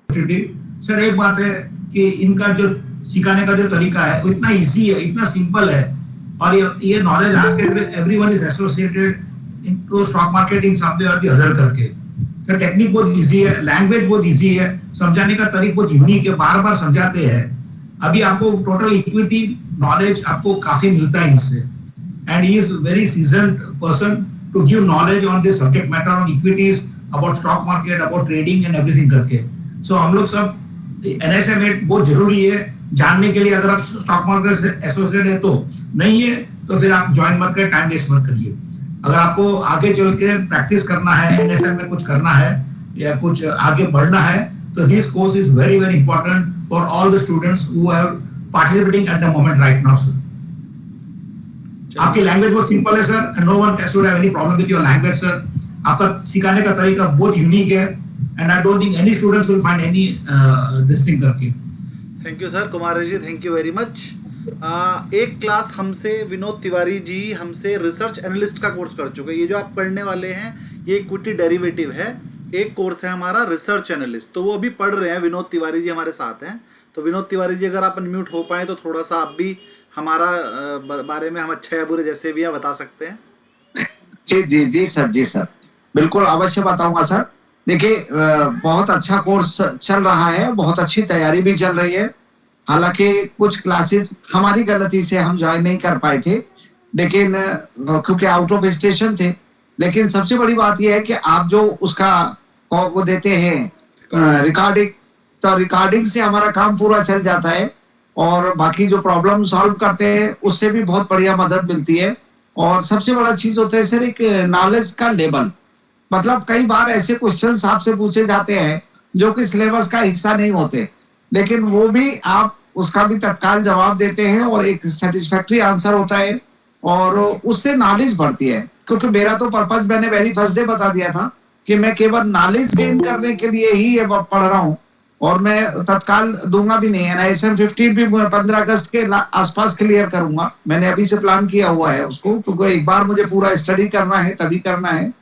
Sir एक बात है कि इनका जो सिखाने का जो तरीका है वो इतना इजी है, इतना सिंपल है, और ये नॉलेज आज के डेट में everyone is associated into stock market in some way और द अदर करके। तो टेक्निक बहुत इजी है, लैंग्वेज बहुत इजी है, समझाने का तरीका बहुत यूनिक है, बार बार समझाते हैं। अभी आपको टोटल इक्विटी नॉलेज आपको काफी मिलता है इनसे, and he is very seasoned person to give knowledge on this subject matter on equities, about stock market, about trading and everything करके। सो हम लोग सब एनएसएम बहुत जरूरी है जानने के लिए। अगर आप स्टॉक मार्केट से एसोसिएट है तो, नहीं है तो फिर आप ज्वाइन मत करिए, टाइम वेस्ट मत करिए। अगर आपको आगे चल के प्रैक्टिस करना है, एनएसएम में कुछ करना है या कुछ आगे बढ़ना है, तो this course is very very important for all the students who are participating at the moment right now sir. आपकी लैंग्वेज बहुत सिंपल है sir, and no one should have any problem with your language sir. आपका सिखाने का तरीका बहुत unique है, and I don't think any students will find any this thing करके। Thank you sir, Kumar ji, thank you very much. एक class हमसे विनोद तिवारी जी हमसे रिसर्च एनालिस्ट का कोर्स कर चुके हैं। ये जो आप पढ़ने वाले हैं ये इक्विटी डेरिवेटिव है। एक कोर्स है हमारा रिसर्च एनालिस्ट, तो वो अभी पढ़ रहे हैं। विनोद तिवारी जी हमारे साथ हैं। तो विनोद तिवारी जी अगर आप अनम्यूट हो पाए तो थोड़ा सा आप भी हमारा बारे में, हम अच्छे या बुरे जैसे भी है बता सकते हैं। जी जी जी सर, जी सर, बिल्कुल अवश्य बताऊंगा सर। देखिए बहुत अच्छा कोर्स चल रहा है, बहुत अच्छी तैयारी भी चल रही है। हालांकि कुछ क्लासेस हमारी गलती से हम ज्वाइन नहीं कर पाए थे, लेकिन क्योंकि आउट ऑफ स्टेशन थे। लेकिन सबसे बड़ी बात यह है कि आप जो उसका वो देते हैं रिकॉर्डिंग, तो रिकॉर्डिंग से हमारा काम पूरा चल जाता है, और बाकी जो प्रॉब्लम सॉल्व करते हैं उससे भी बहुत बढ़िया मदद मिलती है। और सबसे बड़ा चीज होता है सर एक नॉलेज का लेवल। मतलब कई बार ऐसे क्वेश्चंस आपसे पूछे जाते हैं जो कि सिलेबस का हिस्सा नहीं होते, लेकिन वो भी आप उसका भी तत्काल जवाब देते हैं और एक सेटिस्फैक्टरी आंसर होता है, और उससे नॉलेज बढ़ती है। क्योंकि मेरा तो पर्पज मैंने वेरी फर्स्ट डे बता दिया था कि मैं केवल नॉलेज गेन करने के लिए ही ये पढ़ रहा हूँ, और मैं तत्काल दूंगा भी नहीं। एनआईएसएम 15 भी 15 अगस्त के आसपास क्लियर करूंगा। मैंने अभी से प्लान किया हुआ है उसको, क्योंकि एक बार मुझे पूरा स्टडी करना है, तभी करना है।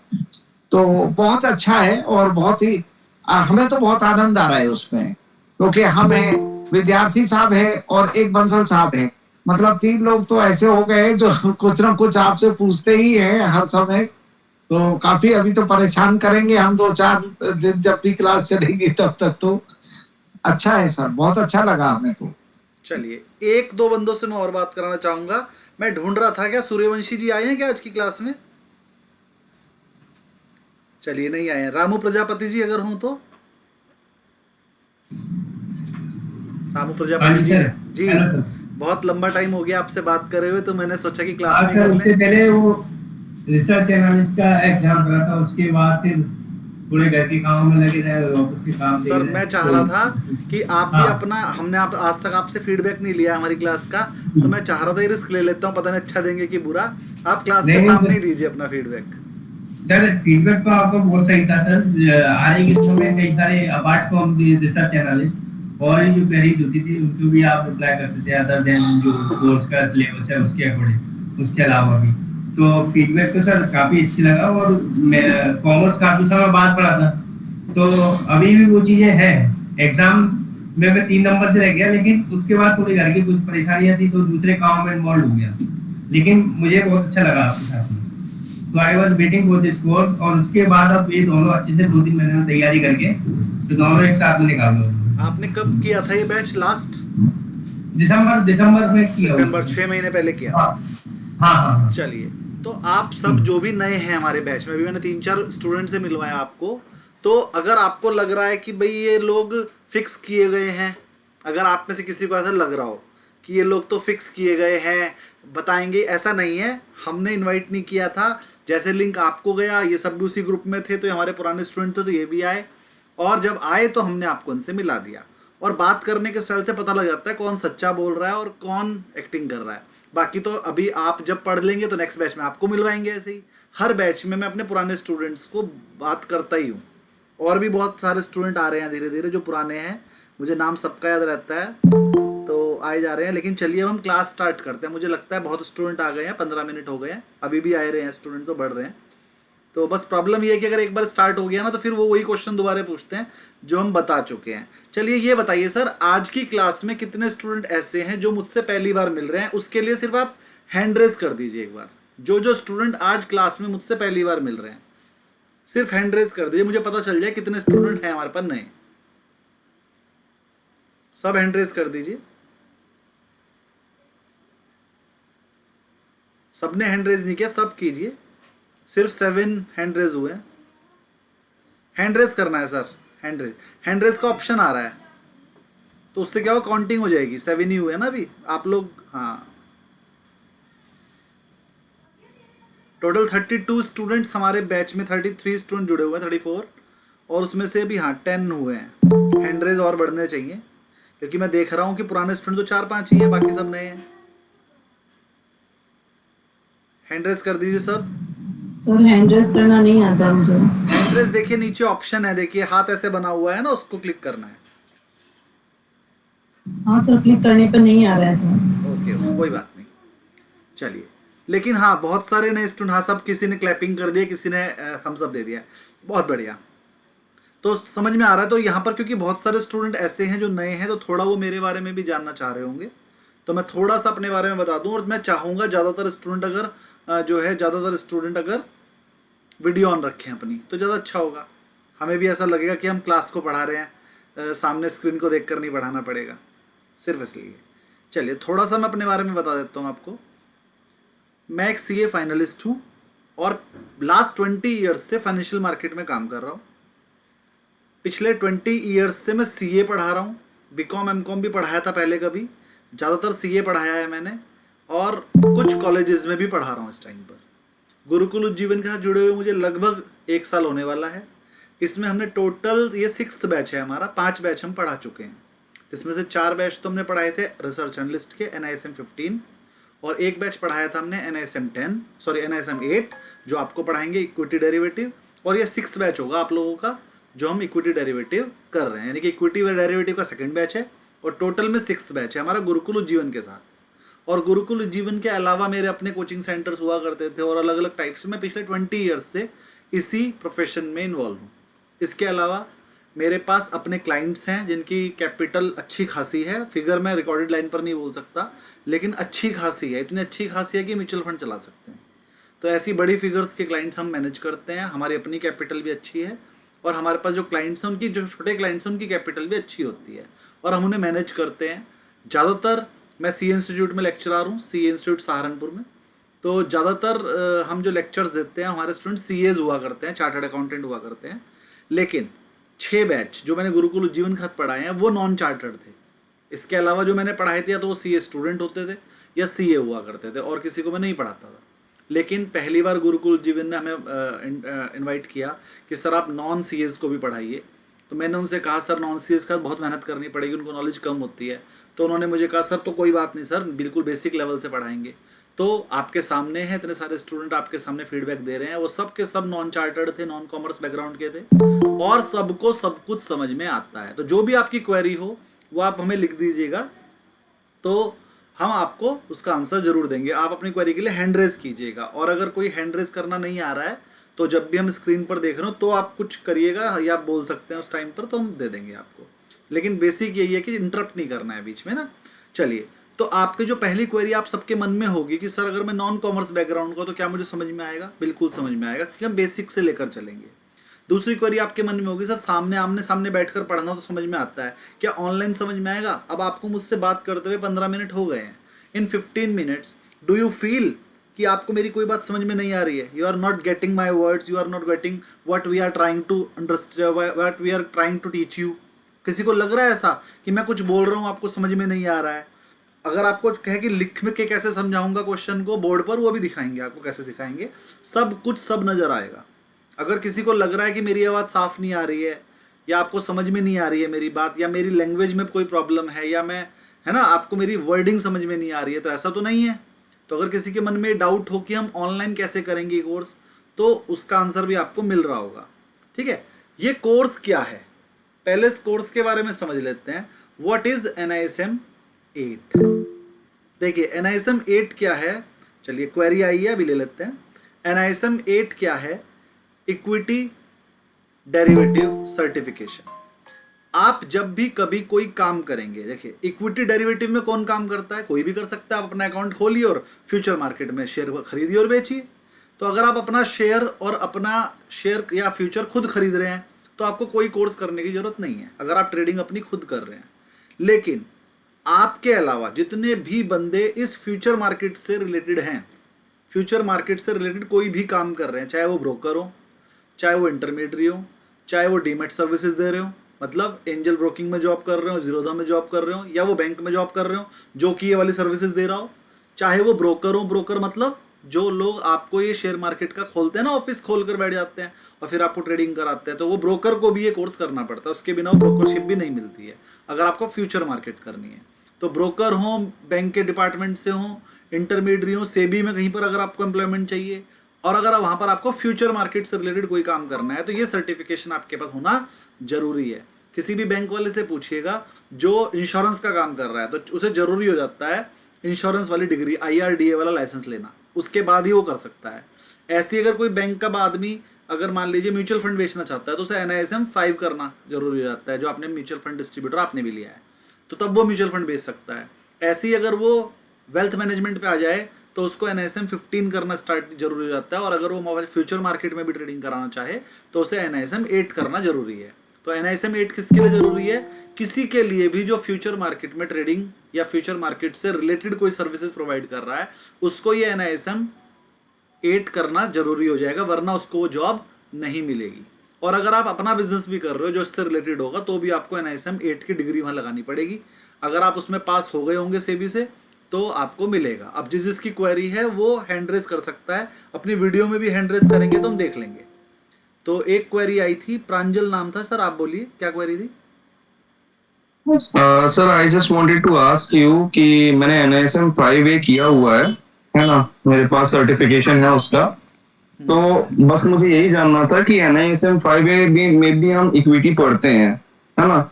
तो बहुत अच्छा है, और बहुत ही हमें तो बहुत आनंद आ रहा है उसमें, क्योंकि हम है, विद्यार्थी साहब है और एक बंसल साहब है। मतलब 3 लोग तो ऐसे हो गए जो कुछ ना कुछ आपसे पूछते ही हैं हर समय। तो काफी अभी तो परेशान करेंगे हम 2-4 दिन जब भी क्लास चलेगी तब तक। तो अच्छा है सर, बहुत अच्छा लगा हमें तो। चलिए, एक दो बंदों से मैं और बात कराना चाहूंगा। मैं ढूंढ रहा था, क्या सूर्यवंशी जी आए हैं क्या आज की क्लास में? चलिए नहीं आए हैं। रामू प्रजापति जी अगर हों तो। रामू प्रजापति जी, बहुत लंबा टाइम हो गया आपसे बात करे हुए, तो मैंने सोचा कि क्लास में उससे पहले वो रिसर्च एनालिस्ट का एग्जाम करा था, उसके बाद फिर पूरे घर के काम में लगे रहे, ऑफिस के काम सर मैं चाह रहा था कि आप भी अपना, हमने आज तक आपसे फीडबैक नहीं लिया हमारी क्लास का, तो मैं चाह रहा था ये रिस्क ले लेता हूँ, पता नहीं अच्छा देंगे कि बुरा। आप क्लास के सामने ही दीजिए अपना फीडबैक। सर फीडबैक तो आपका बहुत सही था सर। आ रही किस्तों में कई सारे apart from the research analyst और जो क्वेरीज होती थी उनको भी आप रिप्लाई करते थे, अदर देन जो कोर्स का सिलेबस है उसके अकॉर्डिंग, उसके अलावा भी। तो फीडबैक तो सर काफी अच्छी लगा। और मैं कॉमर्स काफी समय बाद पढ़ा था, तो अभी भी वो चीजें हैं। एग्जाम में मैं 3 नंबर से रह गया, लेकिन उसके बाद थोड़ी घर की कुछ परेशानियां थी तो दूसरे काम में इन्वॉल्व हो गया, लेकिन मुझे बहुत अच्छा लगा आपके साथ में। तो I was waiting for this course, और उसके बाद अब ये दोनों अच्छे से 2-3 महीने में तैयारी करके तो दोनों एक साथ में निकाल लो। आपने कब किया था ये बैच लास्ट? दिसंबर में किया, दिसंबर 6 महीने पहले किया। हाँ। चलिए, तो आप सब जो भी नए हैं हमारे बैच में, अभी मैंने 3-4 स्टूडेंट से मिलवाया आपको, तो अगर आपको लग रहा है कि भाई ये लोग फिक्स किए गए हैं, अगर आप में से किसी को ऐसा लग रहा हो कि ये लोग तो फिक्स किए गए हैं, बताएंगे, ऐसा नहीं है। हमने इनवाइट नहीं किया था, जैसे लिंक आपको गया, ये सब भी उसी ग्रुप में थे, तो हमारे पुराने स्टूडेंट थे तो ये भी आए, और जब आए तो हमने आपको उनसे मिला दिया। और बात करने के स्टाइल से पता लग जाता है कौन सच्चा बोल रहा है और कौन एक्टिंग कर रहा है। बाकी तो अभी आप जब पढ़ लेंगे तो नेक्स्ट बैच में आपको मिलवाएंगे। ऐसे ही हर बैच में मैं अपने पुराने स्टूडेंट्स को बात करता ही हूँ, और भी बहुत सारे स्टूडेंट आ रहे हैं धीरे धीरे जो पुराने हैं, मुझे नाम सबका याद रहता है, तो आए जा रहे हैं। लेकिन चलिए अब हम क्लास स्टार्ट करते हैं। मुझे लगता है बहुत स्टूडेंट आ गए हैं, 15 मिनट हो गए हैं, अभी भी आ रहे हैं स्टूडेंट, तो बढ़ रहे हैं। तो बस प्रॉब्लम ये है कि अगर एक बार स्टार्ट हो गया ना तो फिर वो वही क्वेश्चन दोबारा पूछते हैं जो हम बता चुके हैं। चलिए ये बताइए सर, आज की क्लास में कितने स्टूडेंट ऐसे हैं जो मुझसे पहली बार मिल रहे हैं? उसके लिए सिर्फ आप हैंड रेज कर दीजिए एक बार। जो स्टूडेंट आज क्लास में मुझसे पहली बार मिल रहे हैं सिर्फ हैंड रेज कर दीजिए, मुझे पता चल जाए कितने स्टूडेंट हैं हमारे पास नए। सब हैंड रेज कर दीजिए। सबने हैंड रेज नहीं किया, सब कीजिए। सिर्फ 7 हैंड रेज हुए हैं। हैंड रेज करना है सर, हैंड रेज का ऑप्शन आ रहा है तो उससे क्या हो, काउंटिंग हो जाएगी। 7 ही हुए हैं ना अभी आप लोग। हाँ, टोटल 32 स्टूडेंट्स हमारे बैच में, 33 स्टूडेंट जुड़े हुए हैं, 34, और उसमें से अभी हाँ 10 हुए हैं। हैंड रेज और बढ़ने चाहिए क्योंकि मैं देख रहा हूं कि पुराने स्टूडेंट तो 4-5 ही हैं, बाकी सब नए हैं। हैंड रेज कर दीजिए सब। सर हैंड रेस करना नहीं आता मुझे। हैंड रेज देखिए नीचे ऑप्शन है, देखिए हाथ ऐसे बना हुआ है ना, उसको क्लिक करना है। हाँ सर, क्लिक करने पर नहीं आ रहा है सर। ओके, कोई बात नहीं, चलिए। लेकिन हाँ बहुत सारे नए स्टूडेंट, हाँ सब, किसी ने क्लैपिंग कर दिया, किसी ने थम्स अप दे दिया, बहुत बढ़िया। तो समझ में आ रहा है। तो यहाँ पर क्योंकि बहुत सारे स्टूडेंट ऐसे हैं जो नए हैं तो थोड़ा वो मेरे बारे में भी जानना चाह रहे होंगे, तो मैं थोड़ा सा अपने बारे में बता दूं। और मैं चाहूँगा ज़्यादातर स्टूडेंट अगर वीडियो ऑन रखें अपनी तो ज़्यादा अच्छा होगा। हमें भी ऐसा लगेगा कि हम क्लास को पढ़ा रहे हैं, सामने स्क्रीन को देखकर नहीं पढ़ाना पड़ेगा, सिर्फ इसलिए। चलिए थोड़ा सा मैं अपने बारे में बता देता हूँ आपको। मैं एक CA फाइनलिस्ट हूँ और लास्ट 20 ईयर्स से फाइनेंशियल मार्केट में काम कर रहा हूँ। पिछले 20 ईयर्स से मैं CA पढ़ा रहा हूँ, BCom MCom भी पढ़ाया था पहले कभी, ज़्यादातर CA पढ़ाया है मैंने, और कुछ कॉलेजेस में भी पढ़ा रहा हूँ इस टाइम पर। गुरुकुल उज्जीवन के साथ जुड़े हुए मुझे लगभग 1 साल होने वाला है। इसमें हमने टोटल, ये 6th बैच है हमारा, 5 बैच हम पढ़ा चुके हैं। इसमें से 4 बैच तो हमने पढ़ाए थे रिसर्च एनालिस्ट के NISM 15, और 1 बैच पढ़ाया था हमने NISM 8 जो आपको पढ़ाएंगे इक्विटी डेरिवेटिव, और ये 6th बैच होगा आप लोगों का जो हम इक्विटी डेरिवेटिव कर रहे हैं, यानी कि इक्विटी डेरिवेटिव का 2nd बैच है और टोटल में 6th बैच है हमारा गुरुकुल उज्जीवन के साथ। और गुरुकुल उज्जीवन के अलावा मेरे अपने कोचिंग सेंटर्स हुआ करते थे और अलग अलग टाइप से। मैं पिछले 20 ईयर्स से इसी प्रोफेशन में इन्वॉल्व हूँ। इसके अलावा मेरे पास अपने क्लाइंट्स हैं जिनकी कैपिटल अच्छी खासी है, फिगर मैं रिकॉर्डेड लाइन पर नहीं बोल सकता, लेकिन अच्छी खासी है, इतनी अच्छी खासी है कि म्यूचुअल फंड चला सकते हैं। तो ऐसी बड़ी फिगर्स के क्लाइंट्स हम मैनेज करते हैं। हमारी अपनी कैपिटल भी अच्छी है और हमारे पास जो क्लाइंट्स हैं उनकी, जो छोटे क्लाइंट्स हैं उनकी कैपिटल भी अच्छी होती है और हम उन्हें मैनेज करते हैं। ज़्यादातर मैं CA इंस्टीट्यूट में लेक्चरर हूँ, CA इंस्टीट्यूट सहारनपुर में। तो ज़्यादातर हम जो लेक्चर्स देते हैं हमारे स्टूडेंट CAs हुआ करते हैं, चार्टर्ड अकाउंटेंट हुआ करते हैं। लेकिन 6 बैच जो मैंने गुरुकुल उज्जीवन के साथ पढ़ाए हैं वो नॉन चार्टर्ड थे। इसके अलावा जो मैंने पढ़ाए थे या तो वो CA स्टूडेंट होते थे या CA हुआ करते थे, और किसी को मैं नहीं पढ़ाता था। लेकिन पहली बार गुरुकुल उज्जीवन ने हमें इन्वाइट किया कि सर आप नॉन CAs को भी पढ़ाइए। तो मैंने उनसे कहा सर नॉन CAs का बहुत मेहनत करनी पड़ेगी, उनको नॉलेज कम होती है। तो उन्होंने मुझे कहा सर तो कोई बात नहीं सर, बिल्कुल बेसिक लेवल से पढ़ाएंगे। तो आपके सामने है, इतने सारे स्टूडेंट आपके सामने फीडबैक दे रहे हैं, वो सब के सब नॉन चार्टर्ड थे, नॉन कॉमर्स बैकग्राउंड के थे, और सबको सब कुछ समझ में आता है। तो जो भी आपकी क्वेरी हो वो आप हमें लिख दीजिएगा, तो हम आपको उसका आंसर जरूर देंगे। आप अपनी क्वेरी के लिए हैंड रेज कीजिएगा, और अगर कोई हैंड रेज करना नहीं आ रहा है तो जब भी हम स्क्रीन पर देख रहे हो तो आप कुछ करिएगा या आप बोल सकते हैं उस टाइम पर, तो हम दे देंगे आपको। लेकिन बेसिक यही है कि इंटरप्ट नहीं करना है बीच में ना। चलिए, तो आपके जो पहली क्वेरी आप सबके मन में होगी कि सर अगर मैं नॉन कॉमर्स बैकग्राउंड का तो क्या मुझे समझ में आएगा? बिल्कुल समझ में आएगा, क्योंकि हम बेसिक से लेकर चलेंगे। दूसरी क्वेरी आपके मन में होगी, सर आमने सामने बैठकर पढ़ना तो समझ में आता है, क्या ऑनलाइन समझ में आएगा? अब आपको मुझसे बात करते हुए 15 मिनट हो गए हैं। इन 15 मिनट्स डू यू फील कि आपको मेरी कोई बात समझ में नहीं आ रही है? You are not getting my words, you are not getting what we are trying to understand, what we are trying to teach you. किसी को लग रहा है ऐसा कि मैं कुछ बोल रहा हूँ आपको समझ में नहीं आ रहा है? अगर आपको कहे कि लिख में के कैसे समझाऊंगा क्वेश्चन को बोर्ड पर, वो भी दिखाएंगे आपको, कैसे सिखाएंगे, सब कुछ सब नजर आएगा। अगर किसी को लग रहा है कि मेरी आवाज़ साफ नहीं आ रही है, या आपको समझ में नहीं आ रही है मेरी बात, या मेरी लैंग्वेज में कोई प्रॉब्लम है, या मैं, है ना, आपको मेरी वर्डिंग समझ में नहीं आ रही है, तो ऐसा तो नहीं है। तो अगर किसी के मन में डाउट हो कि हम ऑनलाइन कैसे करेंगे कोर्स, तो उसका आंसर भी आपको मिल रहा होगा। ठीक है, ये कोर्स क्या है, पहले इस कोर्स के बारे में समझ लेते हैं। What is NISM 8? देखिए NISM 8 क्या है, चलिए क्वेरी आई है अभी ले लेते हैं। NISM 8 क्या है? Equity derivative certification. आप जब भी कभी कोई काम करेंगे, देखिए इक्विटी डेरिवेटिव में कौन काम करता है, कोई भी कर सकता है। आप अपना अकाउंट खोलिए और फ्यूचर मार्केट में शेयर खरीदिए और बेचिए। तो अगर आप अपना शेयर या फ्यूचर खुद खरीद रहे हैं तो आपको कोई कोर्स करने की जरूरत नहीं है, अगर आप ट्रेडिंग अपनी खुद कर रहे हैं। लेकिन आपके अलावा जितने भी बंदे इस फ्यूचर मार्केट से रिलेटेड हैं, फ्यूचर मार्केट से रिलेटेड कोई भी काम कर रहे हैं, चाहे वो ब्रोकर हो, चाहे वो इंटरमीडिएटरी हो, चाहे वो डीमेट सर्विसेज दे रहे हो, मतलब एंजल ब्रोकिंग में जॉब कर रहे हो, जीरोधा में जॉब कर रहे हो, या वो बैंक में जॉब कर रहे हो जो कि ये वाली सर्विसेज दे रहा हो, चाहे वो ब्रोकर हो। ब्रोकर मतलब जो लोग आपको ये शेयर मार्केट का खोलते हैं ना, ऑफिस खोल कर बैठ जाते हैं और फिर आपको ट्रेडिंग कराते हैं, तो वो ब्रोकर को भी ये कोर्स करना पड़ता है, उसके बिना वो ब्रोकरशिप भी नहीं मिलती है अगर आपको फ्यूचर मार्केट करनी है। तो ब्रोकर हो, बैंक के डिपार्टमेंट से हो, इंटरमीडिएटरी हो, सेबी में कहीं पर अगर आपको एम्प्लॉयमेंट चाहिए, और अगर वहां पर आपको फ्यूचर मार्केट से रिलेटेड कोई काम करना है, तो ये सर्टिफिकेशन आपके पास होना जरूरी है। किसी भी बैंक वाले से पूछिएगा जो इंश्योरेंस का काम कर रहा है, तो उसे जरूरी हो जाता है इंश्योरेंस वाली डिग्री, IRDA वाला लाइसेंस लेना, उसके बाद ही वो कर सकता है। ऐसी अगर कोई बैंक का आदमी अगर मान लीजिए म्यूचुअल फंड बेचना चाहता है तो उसे NISM 5 करना जरूरी हो जाता है, जो आपने म्यूचुअल फंड डिस्ट्रीब्यूटर आपने भी लिया है, तो तब वो म्यूचुअल फंड बेच सकता है। ऐसे ही अगर वो वेल्थ मैनेजमेंट पे आ जाए तो उसको NISM 15 करना स्टार्ट जरूरी हो जाता है, और अगर वो मोबाइल फ्यूचर मार्केट में भी ट्रेडिंग कराना चाहे तो उसे NISM 8 करना जरूरी है। तो NISM 8 किसके लिए जरूरी है? किसी के लिए भी जो फ्यूचर मार्केट में ट्रेडिंग या फ्यूचर मार्केट से रिलेटेड कोई सर्विसेज प्रोवाइड कर रहा है, उसको ये NISM 8 करना जरूरी हो जाएगा, वरना उसको वो जॉब नहीं मिलेगी। और अगर आप अपना बिजनेस भी कर रहे हो जो इससे रिलेटेड होगा, तो भी आपको NISM 8 की डिग्री वहां लगानी पड़ेगी। अगर आप उसमें पास हो गए होंगे सेबी से तो आपको मिलेगा। अब जिसकी क्वेरी है वो हैंड रेस कर सकता है, अपनी वीडियो में भी हैंड रेस करेंगे तो हम देख लेंगे। तो एक क्वेरी आई थी, प्रांजल नाम था। सर आप बोलिए क्या क्वेरी थी? Sir I just wanted to ask you कि मैंने NISM 5A किया हुआ है ना, मेरे पास सर्टिफिकेशन है उसका। तो बस मुझे यही जानना था कि NISM 5A में भी हम इक्विटी पढ़ते हैं, है ना,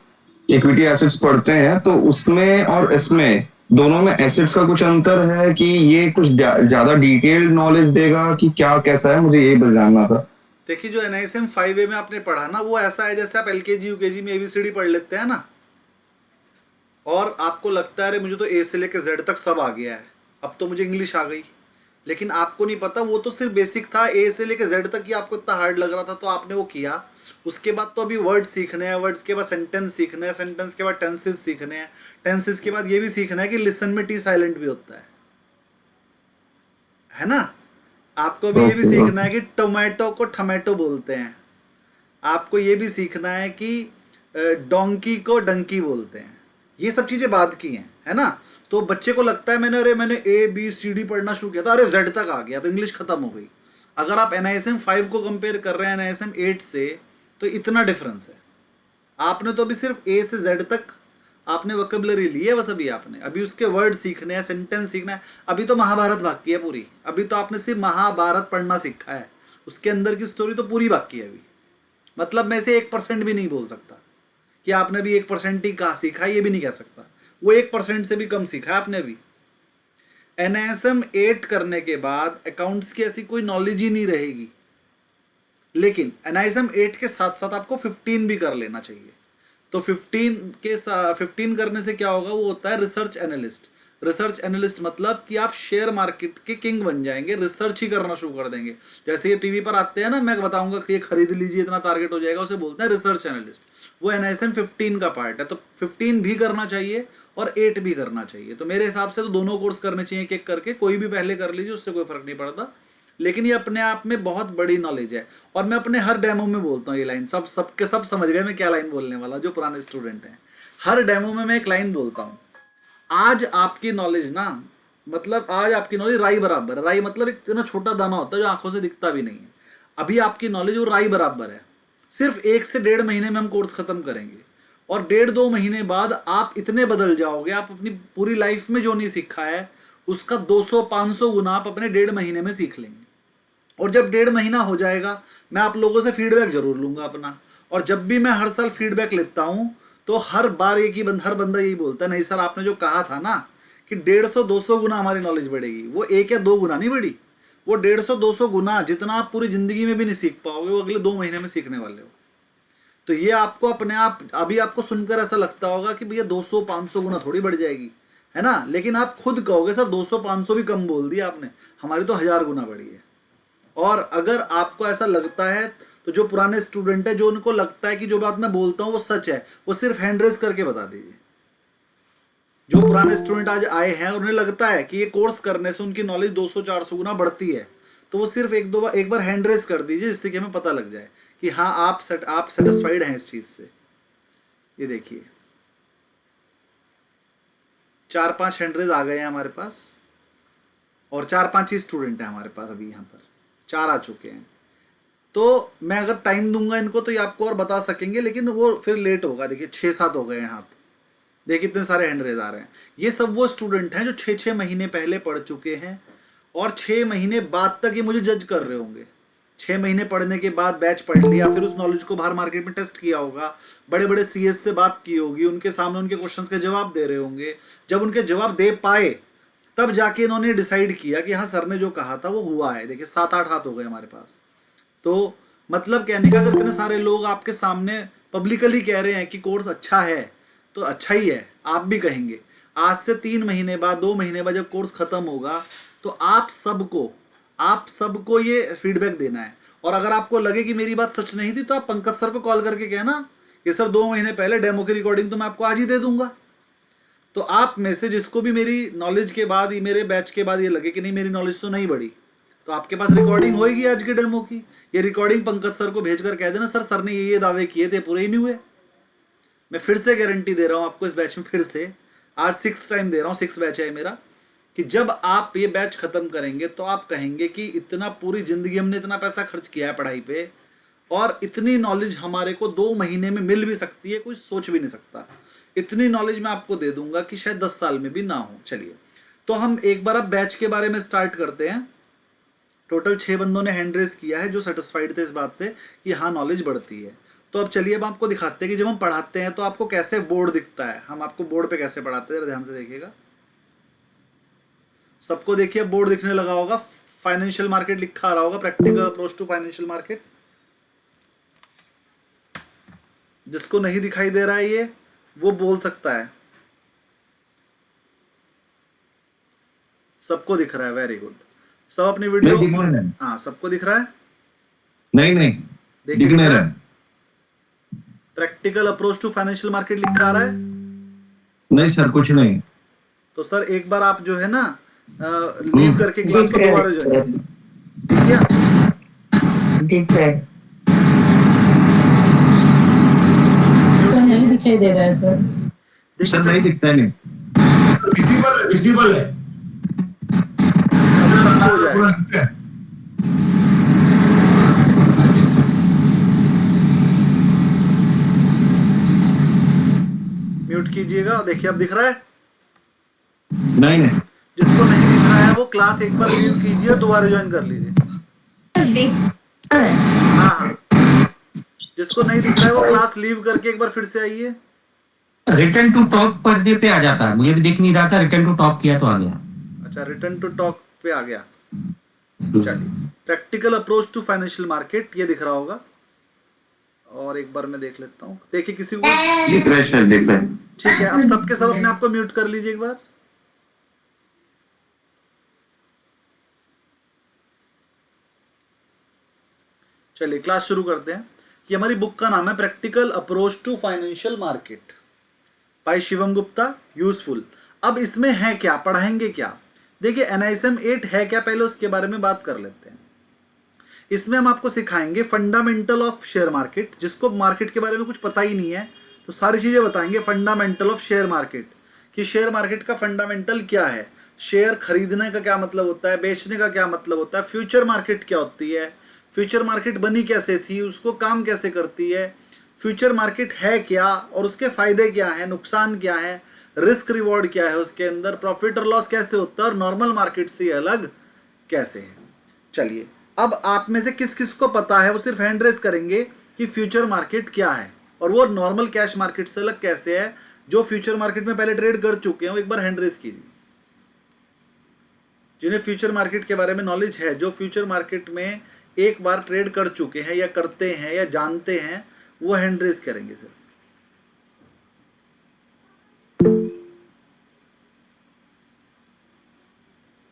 इक्विटी एसेट्स पढ़ते हैं, तो उसमें और इसमें दोनों में एसेट्स का कुछ अंतर है कि ये कुछ ज्यादा डिटेल्ड नॉलेज देगा कि क्या कैसा है, मुझे यही बस जानना था। देखिए जो NISM 5A में आपने पढ़ा ना, वो ऐसा है जैसे आप LKG UKG में ABCD पढ़ लेते हैं ना, और आपको लगता है अरे मुझे तो A से लेकर Z तक सब आ गया है, अब तो मुझे इंग्लिश आ गई। लेकिन आपको नहीं पता वो तो सिर्फ बेसिक था, A से लेकर Z तक ही आपको इतना हार्ड लग रहा था तो आपने वो किया। उसके बाद तो अभी वर्ड सीखने हैं, वर्ड्स के बाद सेंटेंस सीखने हैं, सेंटेंस के बाद टेंसेस सीखने हैं, टेंसेस के बाद ये भी सीखना है कि लिसन में T साइलेंट भी होता है ना। आपको भी ये भी सीखना है कि टोमेटो को टमेटो बोलते हैं। आपको ये भी सीखना है कि डोंकी को डंकी बोलते हैं। ये सब चीजें बाद की हैं, है ना। तो बच्चे को लगता है मैंने ABCD पढ़ना शुरू किया था, अरे Z तक आ गया तो इंग्लिश खत्म हो गई। अगर आप NISM 5 को कंपेयर कर रहे हैं NISM 8 से, तो इतना डिफरेंस है। आपने तो अभी सिर्फ A से Z तक आपने वोकैबुलरी ली है बस, अभी उसके वर्ड सीखने हैं, सेंटेंस सीखना है। अभी तो महाभारत बाकी है पूरी, अभी तो आपने सिर्फ महाभारत पढ़ना सीखा है, उसके अंदर की स्टोरी तो पूरी बाकी है अभी। मतलब मैं से 1% भी नहीं बोल सकता कि आपने भी 1% ही कहा सीखा, ये भी नहीं कह सकता। वो 1% से भी कम सीखा है आपने अभी। NISM 8 करने के बाद अकाउंट्स की ऐसी कोई नॉलेज ही नहीं रहेगी। लेकिन NISM 8 के साथ साथ आपको 15 भी कर लेना चाहिए। तो 15 करने से क्या होगा, वो होता है रिसर्च एनालिस्ट। रिसर्च एनालिस्ट मतलब कि आप शेयर मार्केट के किंग बन जाएंगे, रिसर्च ही करना शुरू कर देंगे। जैसे ये टीवी पर आते हैं ना, मैं बताऊंगा कि ये खरीद लीजिए इतना टारगेट हो जाएगा, उसे बोलते हैं रिसर्च एनालिस्ट। वो NISM 15 का पार्ट है। तो 15 भी करना चाहिए और 8 भी करना चाहिए। तो मेरे हिसाब से तो दोनों कोर्स करने चाहिए, एक करके, कोई भी पहले कर लीजिए, उससे कोई फर्क नहीं पड़ता। लेकिन ये अपने आप में बहुत बड़ी नॉलेज है। और मैं अपने हर डेमो में बोलता हूँ ये लाइन, सबके सब समझ गए मैं क्या लाइन बोलने वाला, जो पुराने स्टूडेंट हैं। हर डेमो में मैं एक लाइन बोलता हूँ, आज आपकी नॉलेज ना, मतलब आज आपकी नॉलेज राई बराबर है। राई मतलब एक इतना छोटा दाना होता है जो आंखों से दिखता भी नहीं है। अभी आपकी नॉलेज वो राई बराबर है। सिर्फ 1 से 1.5 महीने में हम कोर्स खत्म करेंगे, और 1.5-2 महीने बाद आप इतने बदल जाओगे, आप अपनी पूरी लाइफ में जो नहीं सीखा है उसका 200-500 गुना आप अपने 1.5 महीने में सीख लेंगे। और जब 1.5 महीना हो जाएगा, मैं आप लोगों से फीडबैक जरूर लूंगा अपना। और जब भी मैं हर साल फीडबैक लेता हूं तो हर बार हर बंदा यही बोलता है, नहीं सर आपने जो कहा था ना कि 150-200 गुना हमारी नॉलेज बढ़ेगी, वो 1 या 2 गुना नहीं बढ़ी, वो 150-200 गुना जितना आप पूरी जिंदगी में भी नहीं सीख पाओगे, वो अगले 2 महीने में सीखने वाले हो। तो ये आपको अपने आप, अभी आपको सुनकर ऐसा लगता होगा कि भैया 200-500 गुना थोड़ी बढ़ जाएगी, है ना, लेकिन आप खुद कहोगे सर 200-500 भी कम बोल दिया आपने, हमारी तो 1000 गुना बढ़ी है। और अगर आपको ऐसा लगता है तो जो पुराने स्टूडेंट है, जो उनको लगता है कि जो बात मैं बोलता हूँ वो सच है, वो सिर्फ हैंड रेज करके बता दीजिए। जो पुराने स्टूडेंट आज आए हैं, उन्हें लगता है कि ये कोर्स करने से उनकी नॉलेज 200-400 गुना बढ़ती है, तो वो सिर्फ एक बार हैंड रेज कर दीजिए, जिससे कि हमें पता लग जाए कि हाँ आप सेटिस्फाइड हैं इस चीज से। ये देखिए 4-5 हैंड रेज आ गए हैं हमारे पास, और 4-5 ही स्टूडेंट हैं हमारे पास अभी, यहाँ पर 4 आ चुके हैं। तो मैं अगर टाइम दूंगा इनको तो ये आपको और बता सकेंगे, लेकिन वो फिर लेट होगा। देखिए 6-7 हो गए हैं हाथ, देखिए कितने सारे हैंड रेज आ रहे हैं। ये सब वो स्टूडेंट हैं जो 6-6 महीने पहले पढ़ चुके हैं, और 6 महीने बाद तक ये मुझे जज कर रहे होंगे। 6 महीने पढ़ने के बाद बैच पढ़ लिया, फिर उस नॉलेज को बाहर मार्केट में टेस्ट किया होगा, बड़े बड़े सीएस से बात की होगी, उनके सामने उनके क्वेश्चंस के जवाब दे रहे होंगे। जब उनके जवाब दे पाए तब जाके इन्होंने डिसाइड किया कि हाँ सर ने जो कहा था वो हुआ है। देखिए 7-8 हाथ हो गए हमारे पास। तो मतलब कहने का, अगर इतने सारे लोग आपके सामने पब्लिकली कह रहे हैं कि कोर्स अच्छा है, तो अच्छा ही है, आप भी कहेंगे। आज से 3 महीने बाद, 2 महीने बाद जब कोर्स खत्म होगा, तो आप सबको ये फीडबैक देना है। और अगर आपको लगे कि मेरी बात सच नहीं थी, तो आप पंकज सर को कॉल करके कहना कि सर 2 महीने पहले डेमो की रिकॉर्डिंग तो मैं आपको आज ही दे दूंगा। तो आप में से जिसको भी मेरी नॉलेज के बाद, मेरे बैच के बाद ये लगे कि नहीं मेरी नॉलेज तो नहीं बढ़ी, तो आपके पास रिकॉर्डिंग होगी आज के डेमो की। ये रिकॉर्डिंग पंकज सर को भेजकर कह देना सर ने ये दावे किए थे, पूरे ही नहीं हुए। मैं फिर से गारंटी दे रहा हूं आपको इस बैच में, फिर से आज 6 टाइम दे रहा हूं, 6 बैच है मेरा, कि जब आप ये बैच खत्म करेंगे तो आप कहेंगे कि इतना पूरी जिंदगी हमने इतना पैसा खर्च किया है पढ़ाई पे, और इतनी नॉलेज हमारे को 2 महीने में मिल भी सकती है, कोई सोच भी नहीं सकता। इतनी नॉलेज मैं आपको दे दूंगा कि शायद 10 साल में भी ना हो। चलिए, तो हम एक बार अब बैच के बारे में स्टार्ट करते हैं। टोटल 6 बंदों ने हैंड रेज किया है जो सेटिस्फाइड थे इस बात से कि हाँ नॉलेज बढ़ती है। तो अब चलिए अब आपको दिखाते हैं कि जब हम पढ़ाते हैं तो आपको कैसे बोर्ड दिखता है। हम आपको बोर्ड पे कैसे पढ़ाते हैं, ध्यान से देखिएगा। सबको देखिए बोर्ड दिखने लगा होगा, फाइनेंशियल मार्केट लिखा आ रहा होगा, practical approach to financial market. जिसको नहीं दिखाई दे रहा है ये, वो बोल सकता है। सबको दिख रहा है, वेरी गुड। सब अपनी वीडियो, हाँ सबको दिख रहा है। नहीं दिख नहीं रहा। Practical approach to financial market लिखा आ रहा है। नहीं सर कुछ नहीं। तो सर एक बार आप जो है ना लीव करके क्लास को दोबारा ज्वाइन कीजिए। सर नहीं दिखाई दे रहा है सर नहीं दिखता है। विजिबल है। हो जाए। पूरा दिखता है। म्यूट कीजिएगा, देखिए अब दिख रहा है। नहीं जिसको नहीं दिख रहा है वो क्लास एक बार लीव कीजिए, दोबारा ज्वाइन कर लीजिए। हाँ, जिसको नहीं दिख रहा है वो क्लास लीव करके एक बार फिर से आइए। रिटर्न टू टॉप पर्दे पे आ जाता है, मुझे भी दिख नहीं रहा था, रिटर्न टू टॉप किया तो आ गया। अच्छा, रिटर्न टू टॉप पे आ गया। चलिए, practical approach to financial market ये दिख रहा होगा। और एक बार मैं देख लेता हूँ, देखिए किसी को दिख रहा है सर, दिख रहा है। ठीक है, अब सबके सब अपने आप को म्यूट कर लीजिए एक बार। चलिए क्लास शुरू करते हैं। कि हमारी बुक का नाम है practical approach to financial market by Shivam Gupta, useful. अब इसमें है क्या, पढ़ाएंगे क्या? देखिए NISM 8 है क्या, पहले उसके बारे में बात कर लेते हैं। इसमें हम आपको सिखाएंगे फंडामेंटल ऑफ शेयर मार्केट। जिसको मार्केट के बारे में कुछ पता ही नहीं है तो सारी चीजें बताएंगे। फंडामेंटल ऑफ शेयर मार्केट, कि शेयर मार्केट का फंडामेंटल क्या है, शेयर खरीदने का क्या मतलब होता है, बेचने का क्या मतलब होता है, फ्यूचर मार्केट क्या होती है, फ्यूचर मार्केट बनी कैसे थी, उसको काम कैसे करती है, फ्यूचर मार्केट है क्या और उसके फायदे क्या है, नुकसान क्या है, रिस्क रिवॉर्ड क्या है उसके अंदर, प्रॉफिट और लॉस कैसे होता है और नॉर्मल मार्केट से अलग कैसे है। चलिए, अब आप में से किस किस को पता है वो सिर्फ हैंड रेज करेंगे कि फ्यूचर मार्केट क्या है और वो नॉर्मल कैश मार्केट से अलग कैसे है। जो फ्यूचर मार्केट में पहले ट्रेड कर चुके हैं वो एक बार हैंड रेज कीजिए। जिन्हें फ्यूचर मार्केट के बारे में नॉलेज है, जो फ्यूचर मार्केट में एक बार ट्रेड कर चुके हैं या करते हैं या जानते हैं, वो हैंड रेज करेंगे सर।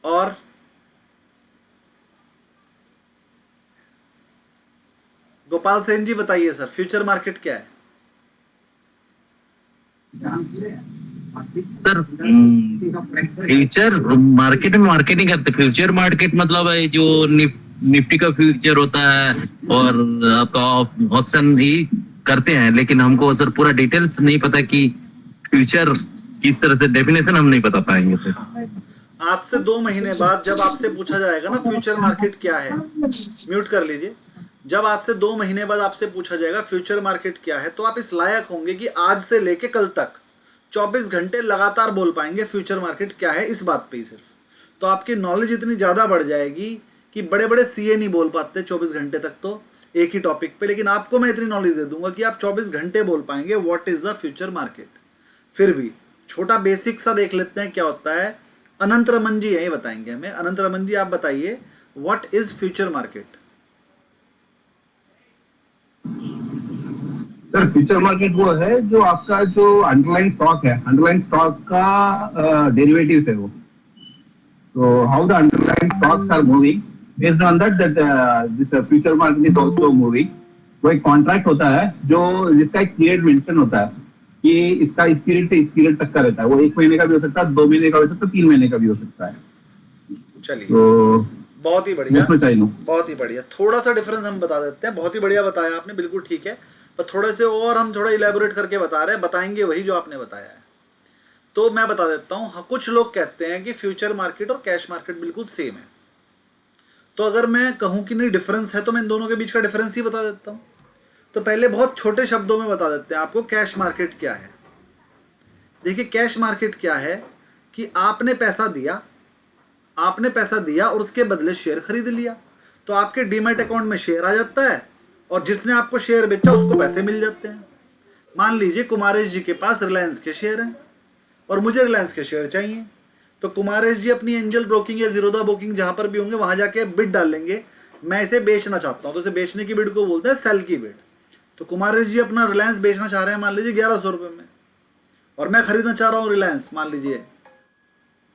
और गोपाल सेन जी बताइए सर, फ्यूचर मार्केट क्या है? सर फ्यूचर मार्केट में मार्केटिंग करते, फ्यूचर मार्केट मतलब है जो निफ्टी का फ्यूचर होता है और आपका ऑप्शन ही करते हैं, लेकिन हमको सर पूरा डिटेल्स नहीं पता कि फ्यूचर किस तरह से, डेफिनेशन हम नहीं बता पाएंगे सर। आज से 2 महीने बाद जब आपसे पूछा जाएगा ना फ्यूचर मार्केट क्या है, म्यूट कर लीजिए, जब आज से 2 महीने बाद आपसे पूछा जाएगा फ्यूचर मार्केट क्या है, तो आप इस लायक होंगे कि आज से लेके कल तक 24 घंटे लगातार बोल पाएंगे फ्यूचर मार्केट क्या है, इस बात पे ही सिर्फ। तो आपकी नॉलेज इतनी ज़्यादा बढ़ जाएगी कि बड़े बड़े सीए नहीं बोल पाते 24 घंटे तक तो एक ही टॉपिक पे, लेकिन आपको मैं इतनी नॉलेज दे दूंगा कि आप 24 घंटे बोल पाएंगे what is the future market. फिर भी छोटा बेसिक सा देख लेते हैं क्या होता है। अनंत रमन जी यही बताएंगे हमें। अनंत रमन जी आप बताइए what is future market. Sir future market वो है जो आपका जो अंडरलाइन स्टॉक है, अंडरलाइन स्टॉक का डेरिवेटिव्स है वो। तो how the underline stocks are moving, based on that this future market is also moving. वो एक कॉन्ट्रैक्ट होता है जो जिसका एक पीरियड मेंशन होता है कि इसका इस पीरियड से इस पीरियड तक का रहता है। वो 1 महीने का भी हो सकता है, 2 महीने का भी हो सकता है, 3 महीने का भी हो सकता है। चलिए तो बहुत ही बढ़िया, बहुत ही बढ़िया। थोड़ा सा डिफरेंस हम बता देते हैं। बहुत ही बढ़िया बताया आपने, बिल्कुल ठीक है, पर थोड़े से और हम थोड़ा इलेबोरेट करके बता रहे हैं, बताएंगे वही जो आपने बताया है। तो मैं बता देता हूँ। हाँ, कुछ लोग कहते हैं कि फ्यूचर मार्केट और कैश मार्केट बिल्कुल सेम है। तो अगर मैं कहूँ कि नहीं डिफरेंस है, तो मैं इन दोनों के बीच का डिफरेंस ही बता देता हूँ। तो पहले बहुत छोटे शब्दों में बता देते हैं आपको कैश मार्केट क्या है। देखिए कैश मार्केट क्या है कि आपने पैसा दिया और उसके बदले शेयर खरीद लिया, तो आपके डीमैट अकाउंट में शेयर आ जाता है और जिसने आपको शेयर बेचा उसको पैसे मिल जाते हैं। मान लीजिए कुमारेश जी के पास रिलायंस के शेयर हैं और मुझे रिलायंस के शेयर चाहिए, तो कुमारेश जी अपनी एंजल ब्रोकिंग या जीरोधा ब्रोकिंग जहां पर भी होंगे वहां जाके बिड डालेंगे, मैं इसे बेचना चाहता हूं, तो इसे बेचने की बिड को बोलते हैं सेल की बिड। तो कुमारेश जी अपना रिलायंस बेचना चाह रहे हैं मान लीजिए 1100 रुपये में, और मैं खरीदना चाह रहा हूँ रिलायंस, मान लीजिए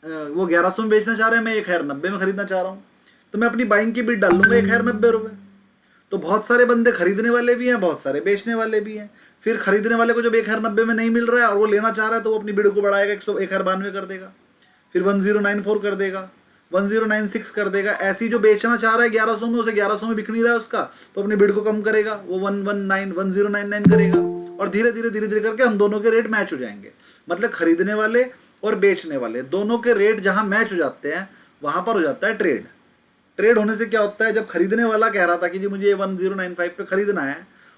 वो 1100 में बेचना चाह रहे हैं, मैं 1090 में खरीदना चाह रहा हूँ, तो मैं अपनी बाइंग की बिड डाल लूंगा 1090 रुपये। तो बहुत सारे बंदे खरीदने वाले भी हैं, बहुत सारे बेचने वाले भी हैं। फिर खरीदने वाले को जब 1090 में नहीं मिल रहा है और वो लेना चाह रहा है, तो वो अपनी बिड को बढ़ाएगा 1092 कर देगा, फिर 1094 कर देगा, 1096 कर देगा। ऐसी जो बेचना चाह रहा है 1100 में, उसे 1100 में बिक नहीं रहा है उसका, तो अपनी बिड को कम करेगा, वो 1099 करेगा, और धीरे धीरे करके हम दोनों के रेट मैच हो जाएंगे। मतलब खरीदने वाले और बेचने वाले दोनों के रेट जहां मैच हो जाते हैं वहां पर हो जाता है ट्रेड। ट्रेड होने से क्या होता है, जब खरीदने वाला कह रहा था कि जी मुझे 1095 पे खरीदना है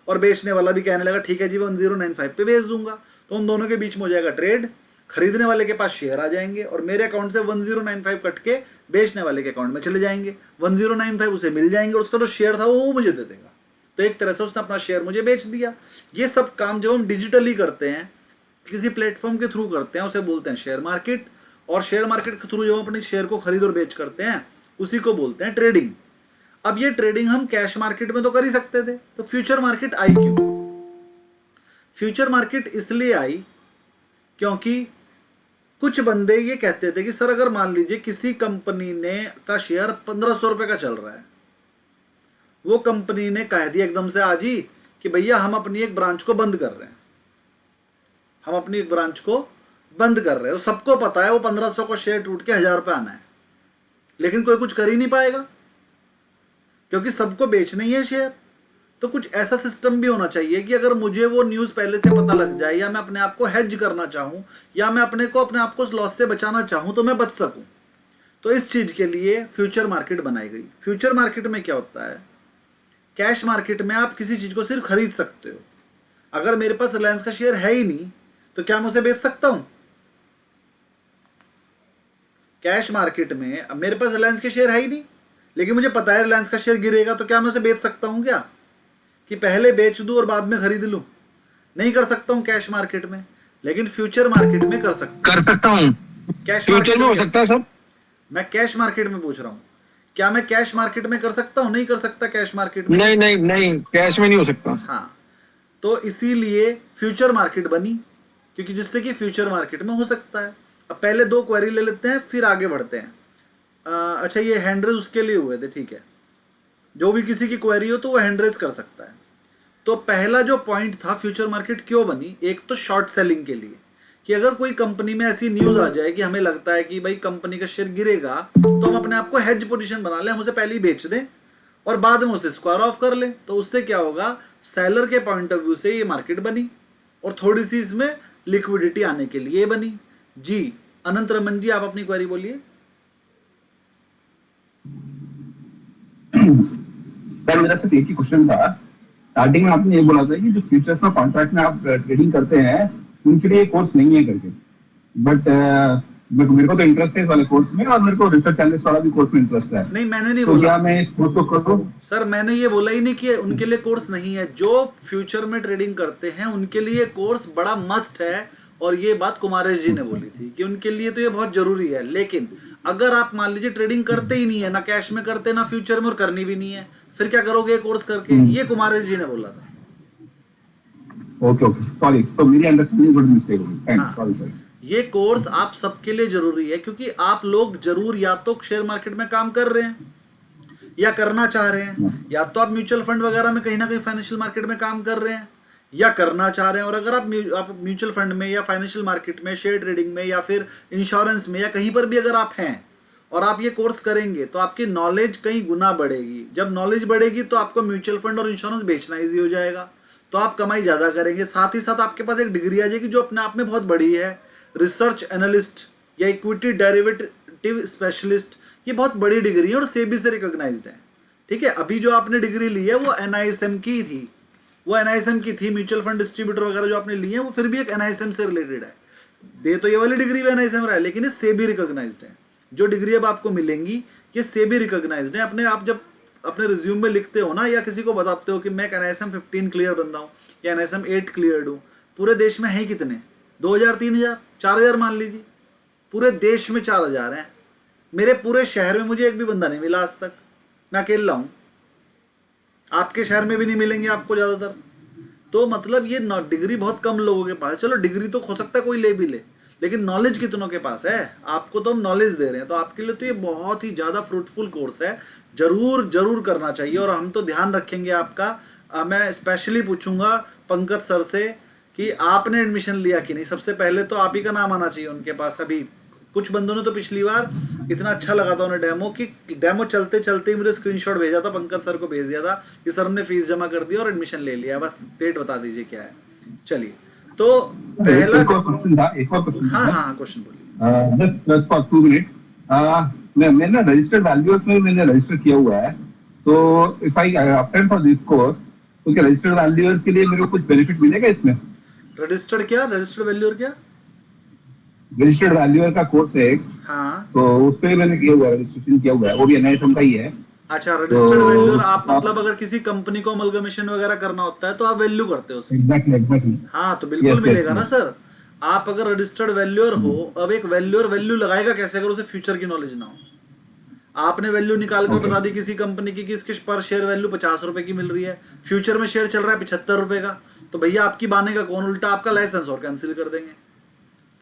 और बेचने वाला भी कहने लगा ठीक है जी 1095 पे बेच दूंगा, तो उन दोनों के बीच में हो जाएगा ट्रेड। खरीदने वाले के पास शेयर आ जाएंगे और मेरे अकाउंट से 1095 कट के बेचने वाले के अकाउंट में चले जाएंगे। 1095 उसे मिल जाएंगे और उसका जो शेयर था वो मुझे दे देगा। तो एक तरह से उसने अपना शेयर मुझे बेच दिया। ये सब काम जब हम डिजिटली करते हैं, किसी प्लेटफॉर्म के थ्रू करते हैं, उसे बोलते हैं शेयर मार्केट। और शेयर मार्केट के थ्रू जब हम अपने शेयर को खरीद और बेच करते हैं, उसी को बोलते हैं ट्रेडिंग। अब ये ट्रेडिंग हम कैश मार्केट में तो कर ही सकते थे, तो फ्यूचर मार्केट आई क्यों? फ्यूचर मार्केट इसलिए आई क्योंकि कुछ बंदे ये कहते थे कि सर अगर मान लीजिए किसी कंपनी ने का शेयर 1500 रुपए का चल रहा है, वो कंपनी ने कह दिया एकदम से आज ही कि भैया हम अपनी एक ब्रांच को बंद कर रहे हैं, हम अपनी एक ब्रांच को बंद कर रहे हैं। तो सबको पता है वो 1500 को शेयर टूट के 1000 रुपये आना है, लेकिन कोई कुछ कर ही नहीं पाएगा क्योंकि सबको बेचना ही है शेयर। तो कुछ ऐसा सिस्टम भी होना चाहिए कि अगर मुझे वो न्यूज़ पहले से पता लग जाए, या मैं अपने आप को हेज करना चाहूँ, या मैं अपने आप को लॉस से बचाना चाहूँ, तो मैं बच सकूँ। तो इस चीज़ के लिए फ्यूचर मार्केट बनाई गई। फ्यूचर मार्केट में क्या होता है, कैश मार्केट में आप किसी चीज़ को सिर्फ खरीद सकते हो। अगर मेरे पास रिलायंस का शेयर है ही नहीं तो क्या मैं उसे बेच सकता हूँ? कैश मार्केट में अब मेरे पास रिलायंस के शेयर है ही नहीं, लेकिन मुझे पता है रिलायंस का शेयर गिरेगा, तो क्या मैं उसे बेच सकता हूँ क्या, कि पहले बेच दूं और बाद में खरीद लूं? नहीं कर सकता हूं कैश मार्केट में, लेकिन फ्यूचर मार्केट में कर सकता हूं। कैश फ्यूचर में हो सकता है सर। मैं कैश मार्केट में पूछ रहा हूँ, क्या मैं कैश मार्केट में कर सकता हूँ? नहीं कर सकता कैश मार्केट में। नहीं नहीं नहीं, कैश में नहीं हो सकता। हाँ, तो इसीलिए फ्यूचर मार्केट बनी, क्योंकि जिससे कि फ्यूचर मार्केट में हो सकता है। अब पहले 2 क्वेरी ले लेते हैं, फिर आगे बढ़ते हैं। अच्छा, ये हैंडरेज उसके लिए हुए थे, ठीक है। जो भी किसी की क्वेरी हो तो वो हैंडरेज कर सकता है। तो पहला जो पॉइंट था, फ्यूचर मार्केट क्यों बनी? एक तो शॉर्ट सेलिंग के लिए, कि अगर कोई कंपनी में ऐसी न्यूज आ जाए कि हमें लगता है कि भाई कंपनी का शेयर गिरेगा, तो हम अपने आप को हेज पोजीशन बना लें, हम उसे पहले ही बेच दें और बाद में उसे स्क्वायर ऑफ कर लें। तो उससे क्या होगा, सेलर के पॉइंट ऑफ व्यू से ये मार्केट बनी और थोड़ी सी इसमें लिक्विडिटी आने के लिए बनी। जी अनंत रमन जी, आप अपनी क्वेरी बोलिए। सर मेरा सिर्फ एक ही क्वेश्चन था। स्टार्टिंग में आपने ये बोला था कि जो फ्यूचर्स में कॉन्ट्रैक्ट में आप ट्रेडिंग करते हैं उनके लिए कोर्स नहीं है करके, बट मेरे को तो इंटरेस्ट है इस वाले कोर्स में, और मेरे को रिसर्च एनालिस्ट वाला भी कोर्स में इंटरेस्ट है। नहीं, मैंने नहीं तो बोला। क्या मैं इस कोर्स को करूं? सर मैंने ये बोला ही नहीं कि उनके लिए कोर्स नहीं है। जो फ्यूचर में ट्रेडिंग करते हैं उनके लिए कोर्स बड़ा मस्ट है, और ये बात कुमारेश जी ने बोली थी कि उनके लिए तो ये बहुत जरूरी है। लेकिन अगर आप मान लीजिए ट्रेडिंग करते ही नहीं है, ना कैश में करते ना फ्यूचर में, और करनी भी नहीं है, फिर क्या करोगे कोर्स करके? ये कुमारेश जी ने बोला था। ओके ओके, सॉरी, तो मेरी अंडरस्टैंडिंग बड़ी मिस्टेक होगी, थैंक्स, सॉरी सर। ये कोर्स आप सबके लिए जरूरी है, क्योंकि आप लोग जरूर या तो शेयर मार्केट में काम कर रहे हैं या करना चाह रहे हैं, या तो आप म्यूचुअल फंड वगैरह में कहीं ना कहीं फाइनेंशियल मार्केट में काम कर रहे हैं या करना चाह रहे हैं। और अगर आप म्यूचुअल फंड में या फाइनेंशियल मार्केट में, शेयर ट्रेडिंग में या फिर इंश्योरेंस में या कहीं पर भी अगर आप हैं और आप ये कोर्स करेंगे, तो आपकी नॉलेज कई गुना बढ़ेगी। जब नॉलेज बढ़ेगी तो आपको म्यूचुअल फंड और इंश्योरेंस बेचना ईजी हो जाएगा, तो आप कमाई ज़्यादा करेंगे। साथ ही साथ आपके पास एक डिग्री आ जाएगी जो अपने आप में बहुत बड़ी है, रिसर्च एनालिस्ट या इक्विटी डेरिवेटिव स्पेशलिस्ट। ये बहुत बड़ी डिग्री है और सेबी से रिकॉग्नाइज्ड है, ठीक है। अभी जो आपने डिग्री ली है वो NISM की थी, वो NISM की थी। म्यूचुअल फंड डिस्ट्रीब्यूटर वगैरह जो आपने लिए हैं वो फिर भी एक NISM से रिलेटेड है। दे तो ये वाली डिग्री भी NISM रहा है, लेकिन ये सेबी रिकॉग्नाइज्ड है। जो डिग्री अब आपको मिलेंगी ये सेबी रिकॉग्नाइज्ड है। अपने आप जब अपने रिज्यूम में लिखते हो ना, या किसी को बताते हो कि मैं NISM 15 क्लियर बंदा हूँ या NISM 8 क्लियर्ड हूँ, पूरे देश में है कितने? 2000, 3000, 4000 मान लीजिए। पूरे देश में 4000 हैं। मेरे पूरे शहर में मुझे एक भी बंदा नहीं मिला आज तक, मैं अकेला हूँ। आपके शहर में भी नहीं मिलेंगे आपको ज़्यादातर। तो मतलब ये डिग्री बहुत कम लोगों के पास है। चलो डिग्री तो हो सकता है कोई ले भी ले, लेकिन नॉलेज कितनों के पास है? आपको तो हम नॉलेज दे रहे हैं, तो आपके लिए तो ये बहुत ही ज़्यादा फ्रूटफुल कोर्स है। जरूर जरूर करना चाहिए, और हम तो ध्यान रखेंगे आपका। मैं स्पेशली पूछूंगा पंकज सर से कि आपने एडमिशन लिया कि नहीं। सबसे पहले तो आप ही का नाम आना चाहिए उनके पास। अभी कुछ बंदों ने तो पिछली बार इतना अच्छा लगा था उन्हें डेमो, कि डेमो चलते चलते ही मुझे स्क्रीनशॉट भेजा था, पंकज सर को भेज दिया था कि सर हमने फीस जमा कर दी और एडमिशन ले लिया, बस डेट बता दीजिए क्या है। चलिए, तो पहला एक और क्वेश्चन था, हाँ क्वेश्चन बोलिए। Just for 2 minutes. मैंने रजिस्टर्ड वैल्यूअर्स में मैंने रजिस्टर किया हुआ है, तो if I attend for this course, तो क्या रजिस्टर्ड वैल्यूअर्स के लिए मेरे को कुछ बेनिफिट मिलेगा इसमें? रजिस्टर्ड क्या? रजिस्टर्ड वैल्यूअर क्या? रजिस्टर्ड वैल्यूअर का कोर्स है एक, हाँ, तो उस पे मैंने किया हुआ है, रजिस्ट्रेशन किया हुआ है, वो भी NISM का ही है। अच्छा, रजिस्टर्ड वैल्यूअर आप मतलब अगर किसी कंपनी को अमलगमेशन वगैरह करना होता है तो आप वैल्यू करते हो उसकी। एग्जैक्टली। हाँ, तो बिल्कुल मिलेगा ना सर। आप अगर रजिस्टर्ड वैल्यूअर हो, अब एक वैल्यूअर वैल्यू लगाएगा कैसे अगर उसे फ्यूचर की नॉलेज ना हो? आपने वैल्यू निकाल कर बता दी किसी कंपनी की कि इसकी पर शेयर वैल्यू 50 रुपए की मिल रही है, फ्यूचर में शेयर चल रहा है 75 रुपए का, तो भैया आपकी बानेगा कौन? उल्टा आपका लाइसेंस और कैंसिल कर देंगे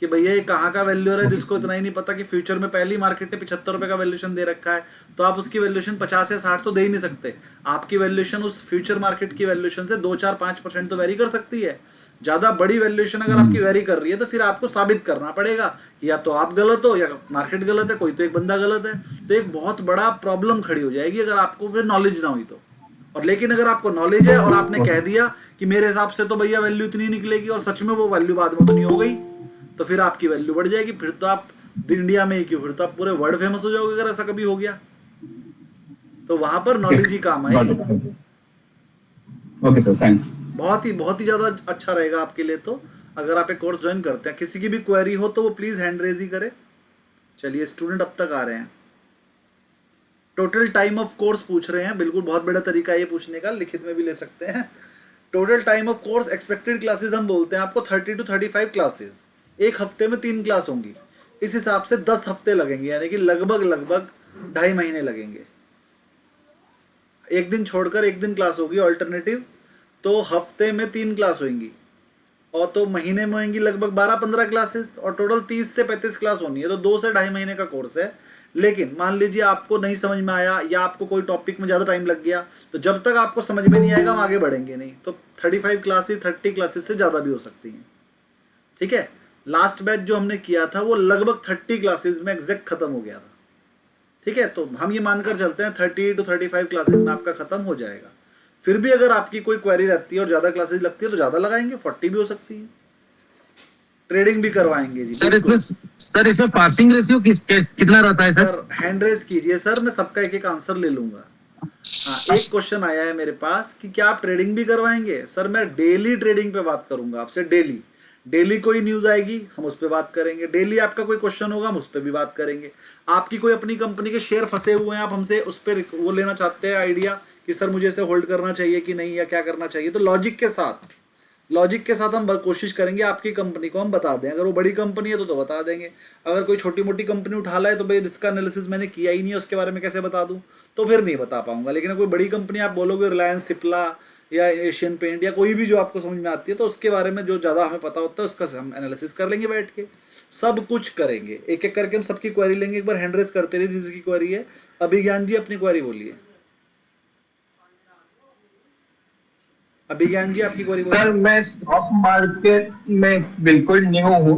कि भैया ये कहाँ का वैल्यूअर है जिसको इतना ही नहीं पता कि फ्यूचर में पहली मार्केट ने 75 रुपए का वैल्यूएशन दे रखा है, तो आप उसकी वैल्यूएशन 50 या 60 तो दे ही नहीं सकते। आपकी वैल्यूएशन उस फ्यूचर मार्केट की वैल्यूएशन से 2, 4, 5% तो वेरी कर सकती है। ज्यादा बड़ी वैल्यूएशन अगर आपकी वेरी कर रही है तो फिर आपको साबित करना पड़ेगा या तो आप गलत हो या मार्केट गलत है, कोई तो एक बंदा गलत है। तो एक बहुत बड़ा प्रॉब्लम खड़ी हो जाएगी अगर आपको फिर नॉलेज ना हुई तो। और लेकिन अगर आपको नॉलेज है और आपने कह दिया कि मेरे हिसाब से तो भैया वैल्यू इतनी निकलेगी, और सच में वो वैल्यू बाद में तो नहीं हो गई, तो फिर आपकी वैल्यू बढ़ जाएगी। फिर तो आप इंडिया में ही क्यों, फिर तो आप पूरे वर्ल्ड फेमस हो जाओगे अगर ऐसा कभी हो गया। तो वहां पर नॉलेज ही काम आएगी। Okay sir, thanks. बहुत ही ज्यादा अच्छा रहेगा आपके लिए। तो अगर आप एक कोर्स ज्वाइन करते हैं, किसी की भी क्वेरी हो तो वो प्लीज हैंड रेज ही करे। चलिए, स्टूडेंट अब तक आ रहे हैं। टोटल टाइम ऑफ कोर्स पूछ रहे हैं, बिल्कुल बहुत बड़ा तरीका है ये पूछने का, लिखित में भी ले सकते हैं। Total time of course expected classes हम बोलते हैं आपको 30 to 35 क्लासेस। एक हफ्ते में 3 क्लास होंगी, इस हिसाब से 10 हफ्ते लगेंगे, यानी कि लगभग 2.5 महीने लगेंगे। एक दिन छोड़कर एक दिन क्लास होगी ऑल्टरनेटिव, तो हफ्ते में 3 क्लास होंगी, और तो महीने में होंगी लगभग 12-15 क्लासेस, और टोटल 30 से 35 क्लास होनी है। तो 2 से 2.5 महीने का कोर्स है। लेकिन मान लीजिए आपको नहीं समझ में आया या आपको कोई टॉपिक में ज़्यादा टाइम लग गया, तो जब तक आपको समझ में नहीं आएगा हम आगे बढ़ेंगे नहीं। तो 35 क्लासेस 30 क्लासेस से ज़्यादा भी हो सकती हैं, ठीक है। लास्ट बैच जो हमने किया था वो लगभग 30 क्लासेस में एग्जैक्ट खत्म हो गया था, ठीक है। तो हम ये मानकर चलते हैं 30 to 35 क्लासेस में आपका खत्म हो जाएगा। फिर भी अगर आपकी कोई क्वेरी रहती है और ज़्यादा क्लासेस लगती है तो ज़्यादा लगाएंगे, 40 भी हो सकती है। ट्रेडिंग भी करवाएंगे जी। सर इसमें पासिंग रेशियो कितना रहता है सर हैंड रेज कीजिए सर, मैं सबका एक एक आंसर ले लूंगा। हाँ, एक क्वेश्चन आया है मेरे पास कि क्या आप ट्रेडिंग भी करवाएंगे। सर मैं डेली ट्रेडिंग पे बात करूंगा आपसे, डेली कोई न्यूज आएगी हम उस पर बात करेंगे, डेली आपका कोई क्वेश्चन होगा हम उस पर भी बात करेंगे। आपकी कोई अपनी कंपनी के शेयर फंसे हुए हैं, आप हमसे उस पर वो लेना चाहते हैं आइडिया कि सर मुझे इसे होल्ड करना चाहिए कि नहीं, या क्या करना चाहिए, तो लॉजिक के साथ हम कोशिश करेंगे आपकी कंपनी को हम बता दें। अगर वो बड़ी कंपनी है तो बता देंगे, अगर कोई छोटी मोटी कंपनी उठा लाए तो भाई जिसका एनालिसिस मैंने किया ही नहीं है उसके बारे में कैसे बता दूं, तो फिर नहीं बता पाऊंगा। लेकिन कोई बड़ी कंपनी आप बोलोगे रिलायंस, सिप्ला या एशियन पेंट या कोई भी जो आपको समझ में आती है, तो उसके बारे में जो ज़्यादा हमें पता होता है उसका हम एनालिसिस कर लेंगे बैठ के, सब कुछ करेंगे। एक एक करके हम सबकी क्वेरी लेंगे। एक बार हैंड रेज करते रहिए जिसकी क्वेरी है। अभिज्ञान जी अपनी क्वेरी बोलिए। अभिज्ञान जी आपकी क्वेरी बोलिए। सर मैं स्टॉक मार्केट में बिल्कुल न्यू हूँ,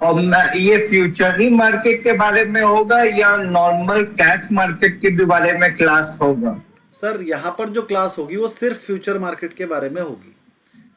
और ये फ्यूचर ही मार्केट के बारे में होगा या नॉर्मल कैश मार्केट के भी बारे में क्लास होगा? सर यहाँ पर जो क्लास होगी वो सिर्फ फ्यूचर मार्केट के बारे में होगी।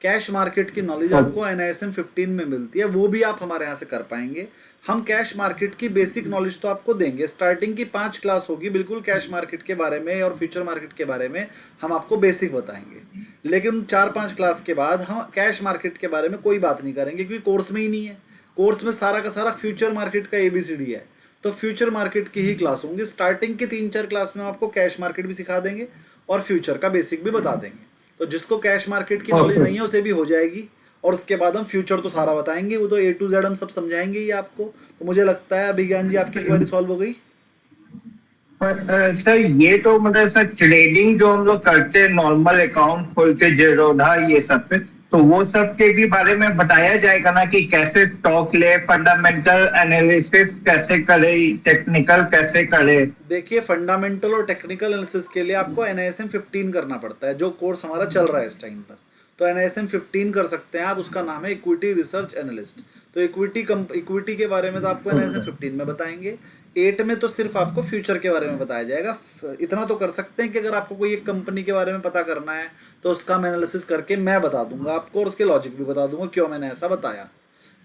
कैश मार्केट की नॉलेज आपको NISM 15 में मिलती है, वो भी आप हमारे यहाँ से कर पाएंगे। हम कैश मार्केट की बेसिक नॉलेज तो आपको देंगे। स्टार्टिंग की 5 क्लास होगी बिल्कुल कैश मार्केट के बारे में और फ्यूचर मार्केट के बारे में हम आपको बेसिक बताएंगे। लेकिन 4-5 क्लास के बाद हम कैश मार्केट के बारे में कोई बात नहीं करेंगे, क्योंकि कोर्स में ही नहीं है। कोर्स में सारा का सारा फ्यूचर मार्केट का ABCD है, तो फ्यूचर मार्केट की ही क्लास होंगी। स्टार्टिंग की 3-4 क्लास में हम आपको कैश मार्केट भी सिखा देंगे और फ्यूचर का बेसिक भी बता देंगे। तो जिसको कैश मार्केट की नॉलेज नहीं है उसे भी हो जाएगी, और उसके बाद हम फ्यूचर तो सारा बताएंगे, वो तो A to Z हम सब समझाएंगे ही आपको। तो मुझे लगता है अभिज्ञान जी आपकी क्वेरी सॉल्व हो गई। सर ये तो मतलब सर ट्रेडिंग जो हम लोग करते हैं नॉर्मल अकाउंट खोल के जेरोधा ये सब पे, तो वो सब के भी बारे में बताया जाएगा ना कि कैसे स्टॉक ले, फंडामेंटल एनालिसिस कैसे करे, टेक्निकल कैसे करे? देखिए फंडामेंटल और टेक्निकल एनालिसिस के लिए आपको NISM 15 करना पड़ता है, जो कोर्स हमारा चल रहा है इस टाइम पर। तो NISM 15 कर सकते हैं आप, उसका नाम है इक्विटी रिसर्च एनालिस्ट। तो इक्विटी के बारे में तो आपको NISM 15 में बताएंगे। 8 में तो सिर्फ आपको फ्यूचर के बारे में बताया जाएगा। इतना तो कर सकते हैं कि अगर आपको कोई एक कंपनी के बारे में पता करना है तो उसका मैं एनालिसिस करके मैं बता दूंगा आपको, और उसके लॉजिक भी बता दूंगा क्यों मैंने ऐसा बताया।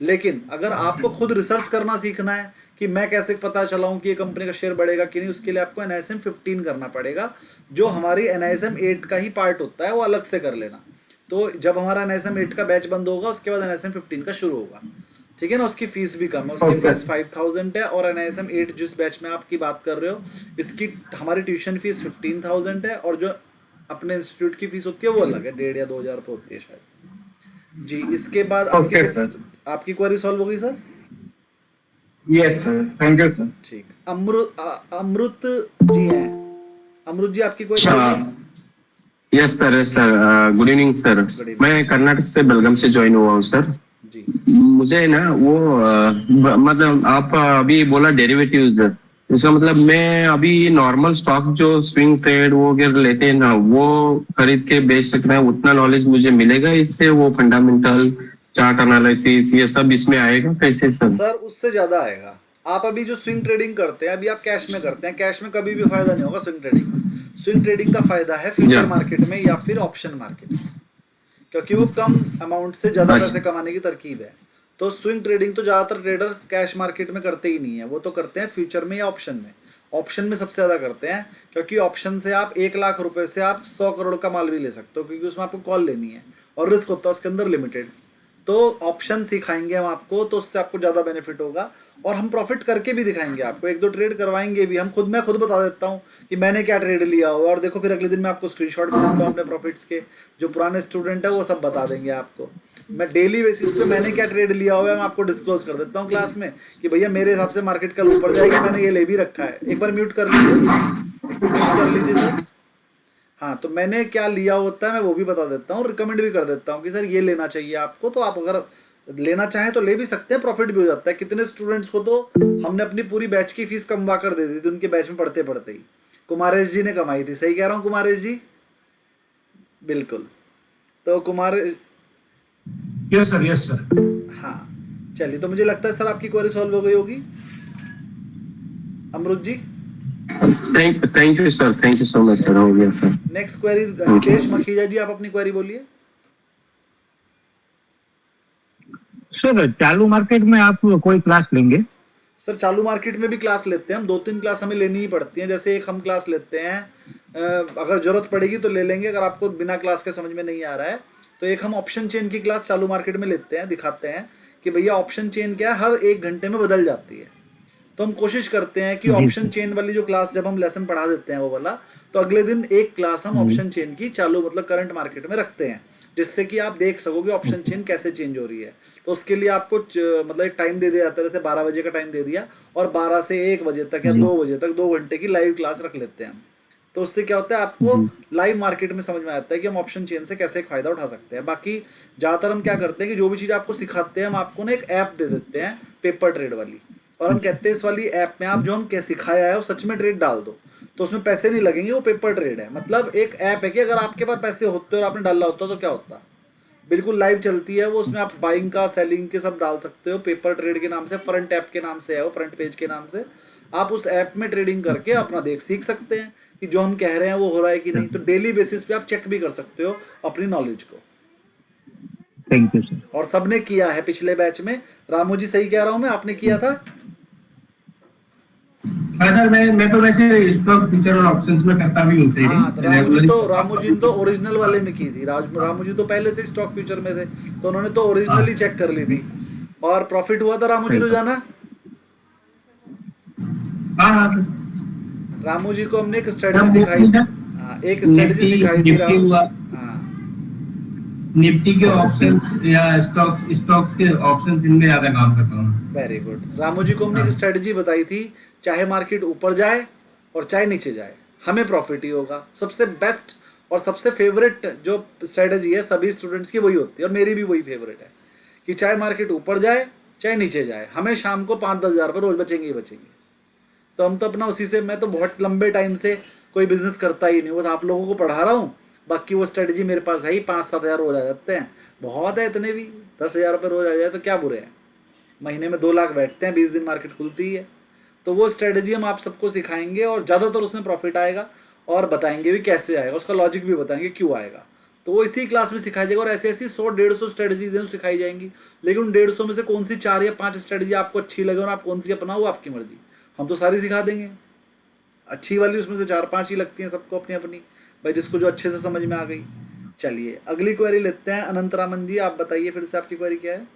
लेकिन अगर आपको खुद रिसर्च करना सीखना है कि मैं कैसे पता चलाऊं कि ये कंपनी का शेयर बढ़ेगा कि नहीं, उसके लिए आपको NISM 15 करना पड़ेगा, जो हमारी NISM 8 का ही पार्ट होता है, वो अलग से कर लेना। तो जब हमारा NISM 8 का बैच बंद होगा उसके बाद NISM 15 का शुरू होगा, ठीक है ना। उसकी फीस भी कम है, उसकी फीस 5000 है, और NISM 8 जिस बैच में आपकी बात कर रहे हो इसकी हमारी ट्यूशन फीस 15000 है, और जो अपने इंस्टीट्यूट की फीस होती है वो अलग है, 1500 या 2000 रुपये होती है शायद जी। इसके बाद आपकी क्वेरी सॉल्व हो गई sir? Yes sir, thank you sir. ठीक, अमृत जी हैं। अमृत जी आपकी query? Yes sir, good evening sir. मैं कर्नाटक से बेलगाम से ज्वाइन हुआ हूँ सर जी। मुझे ना वो मतलब आप अभी बोला डेरिवेटिव्स, इसका मतलब मैं अभी नॉर्मल स्टॉक जो स्विंग ट्रेड वो वगैरह लेते हैं ना, वो खरीद के बेच सकना है, उतना नॉलेज मुझे मिलेगा इससे? वो फंडामेंटल चार्ट एनालिसिस ये सब इसमें आएगा कैसे सर? सर उससे ज्यादा आएगा। आप अभी जो स्विंग ट्रेडिंग करते हैं, अभी आप कैश में करते हैं, कैश में कभी भी फायदा नहीं होगा स्विंग ट्रेडिंग में। स्विंग ट्रेडिंग का फायदा है फ्यूचर मार्केट में या फिर ऑप्शन मार्केट में, क्योंकि वो कम अमाउंट से ज्यादा पैसे कमाने की तरकीब है। तो स्विंग ट्रेडिंग तो ज्यादातर ट्रेडर कैश मार्केट में करते ही नहीं है, वो तो करते हैं फ्यूचर में या ऑप्शन में। ऑप्शन में सबसे ज्यादा करते हैं, क्योंकि ऑप्शन से आप 1 लाख रुपए से आप 100 करोड़ का माल भी ले सकते हो, क्योंकि उसमें आपको कॉल लेनी है और रिस्क होता है उसके अंदर लिमिटेड। तो ऑप्शन सिखाएंगे हम आपको, तो उससे आपको ज्यादा बेनिफिट होगा, और हम प्रॉफिट करके भी दिखाएंगे आपको, 1-2 ट्रेड करवाएंगे भी। मैं खुद बता देता हूँ कि मैंने क्या ट्रेड लिया हो, और देखो फिर अगले दिन मैं आपको स्क्रीनशॉट भी देता हूँ अपने प्रॉफिट्स के। जो पुराने स्टूडेंट है वो सब बता देंगे आपको। मैं डेली बेसिस पे मैंने क्या ट्रेड लिया हुआ है मैं आपको डिस्क्लोज कर देता हूँ क्लास में कि भैया मेरे हिसाब से मार्केट कल ऊपर जाएगी, मैंने ये ले भी रखा है। एक बार म्यूट कर लीजिए सर। हाँ, तो मैंने क्या लिया होता है मैं वो भी बता देता हूँ, रिकमेंड भी कर देता हूँ कि सर ये लेना चाहिए आपको, तो आप अगर लेना चाहें तो ले भी सकते हैं, प्रॉफिट भी हो जाता है। कितने स्टूडेंट्स को तो हमने अपनी पूरी बैच की फीस कमवा कर दे दी थी उनके बैच में पढ़ते पढ़ते ही। कुमारेश जी ने कमाई थी, सही कह रहा हूँ कुमारेश जी? बिल्कुल। तो कुमार, यस सर। हाँ चलिए, तो मुझे लगता है सर आपकी क्वेरी सॉल्व हो गई होगी। Amrud ji, thank you sir, thank you so much sir, हो गया sir. Next query Hitesh Makhija ji, आप अपनी क्वेरी बोलिए। सर चालू मार्केट में आप कोई क्लास लेंगे? सर चालू मार्केट में भी क्लास लेते हैं हम, 2-3 क्लास हमें लेनी ही पड़ती हैं। जैसे एक हम क्लास लेते हैं, अगर जरूरत पड़ेगी तो ले लेंगे, अगर आपको बिना क्लास के समझ में नहीं आ रहा है तो एक हम ऑप्शन चेन की क्लास चालू मार्केट में लेते हैं, दिखाते हैं कि भैया ऑप्शन चेन क्या है, हर 1 घंटे में बदल जाती है। तो हम कोशिश करते हैं कि ऑप्शन चेन वाली जो क्लास जब हम लेसन पढ़ा देते हैं वो वाला, तो अगले दिन एक क्लास हम ऑप्शन चेन की चालू मतलब करंट मार्केट में रखते हैं, जिससे कि आप देख सको कि ऑप्शन चेन कैसे चेंज हो रही है। तो उसके लिए आपको मतलब एक टाइम दे दिया जाता है, जैसे 12 बजे का टाइम दे दिया और 12 से 1 बजे तक या 2 बजे तक 2 घंटे की लाइव क्लास रख लेते हैं हम। तो उससे क्या होता है, आपको लाइव मार्केट में समझ में आता है कि हम ऑप्शन चेन से कैसे एक फायदा उठा सकते हैं। बाकी ज्यादातर हम क्या करते हैं कि जो भी चीज आपको सिखाते हैं हम आपको ना एक ऐप दे देते हैं पेपर ट्रेड वाली, और हम कहते हैं इस वाली ऐप में आप जो हम क्या सिखाया है वो सच में ट्रेड डाल दो, तो उसमें पैसे नहीं लगेंगे, वो पेपर ट्रेड है। मतलब एक ऐप है कि अगर आपके पास पैसे होते और आपने डाला होता तो क्या होता, बिल्कुल लाइव चलती है वो, उसमें आप बाइंग का सेलिंग के सब डाल सकते हो। पेपर ट्रेड के नाम से, फ्रंट ऐप के नाम से है वो, फ्रंट पेज के नाम से। आप उस ऐप में ट्रेडिंग करके अपना सीख सकते हैं कि जो हम कह रहे हैं वो हो रहा है कि नहीं। तो डेली बेसिस पे आप चेक भी कर सकते हो अपनी नॉलेज को। Thank you sir. और सबने किया है पिछले बैच में। रामू जी सही कह रहा हूं मैं, आपने किया था? हाँ सर, मैं तो वैसे स्टॉक फ्यूचर और ऑप्शंस में करता भी हूँ ट्रेडिंग। रामू जी ने तो ओरिजिनल वाले में की थी। रामू जी तो पहले से स्टॉक फ्यूचर में थे, तो उन्होंने तो ओरिजिनल ही चेक कर ली थी और प्रॉफिट हुआ था रामू जी रोजाना। हाँ सर, रामू जी को हमने एक स्ट्रेटजी सिखाई थी। हाँ, एक स्ट्रेटजी सिखाई थी रामू। हाँ, निफ्टी के ऑप्शंस या स्टॉक्स के ऑप्शंस, इनमें ज्यादा काम करता हूँ। Very good. रामू जी को हमने एक स्ट्रेटजी बताई थी, चाहे मार्केट ऊपर जाए और चाहे नीचे जाए हमें प्रॉफिट ही होगा। सबसे बेस्ट और सबसे फेवरेट जो स्ट्रेटजी है सभी स्टूडेंट्स की वही होती है, और मेरी भी वही फेवरेट है कि चाहे मार्केट ऊपर जाए चाहे नीचे जाए, हमें शाम को 5-10 हज़ार रुपये रोज बचेंगे ही बचेंगे। तो हम तो अपना उसी से, मैं तो बहुत लंबे टाइम से कोई बिजनेस करता ही नहीं, वो आप लोगों को पढ़ा रहा हूँ। बाकी वो स्ट्रेटजी मेरे पास है ही, 5-7 हज़ार रोज आ जाते हैं, बहुत है इतने भी। 10 हज़ार रुपये रोज आ जाए तो क्या बुरे हैं, महीने में 2 लाख बैठते हैं, 20 दिन मार्केट खुलती ही है। तो वो स्ट्रेटजी हम आप सबको सिखाएंगे और ज़्यादातर उसमें प्रॉफिट आएगा, और बताएंगे भी कैसे आएगा, उसका लॉजिक भी बताएंगे क्यों आएगा। तो वो इसी क्लास में सिखाई जाएगा। और ऐसी ऐसी 100-150 स्ट्रेटजीज हैं सिखाई जाएंगी, लेकिन उन 150 में से कौन सी 4 या 5 स्ट्रेटजी आपको अच्छी लगे और आप कौन सी अपनाओ, आपकी मर्जी। हम तो सारी सिखा देंगे, अच्छी वाली उसमें से 4-5 ही लगती हैं सबको अपनी अपनी, भाई जिसको जो अच्छे से समझ में आ गई। चलिए अगली क्वेरी लेते हैं। अनंत रामन जी, आप बताइए फिर से आपकी क्वेरी क्या है?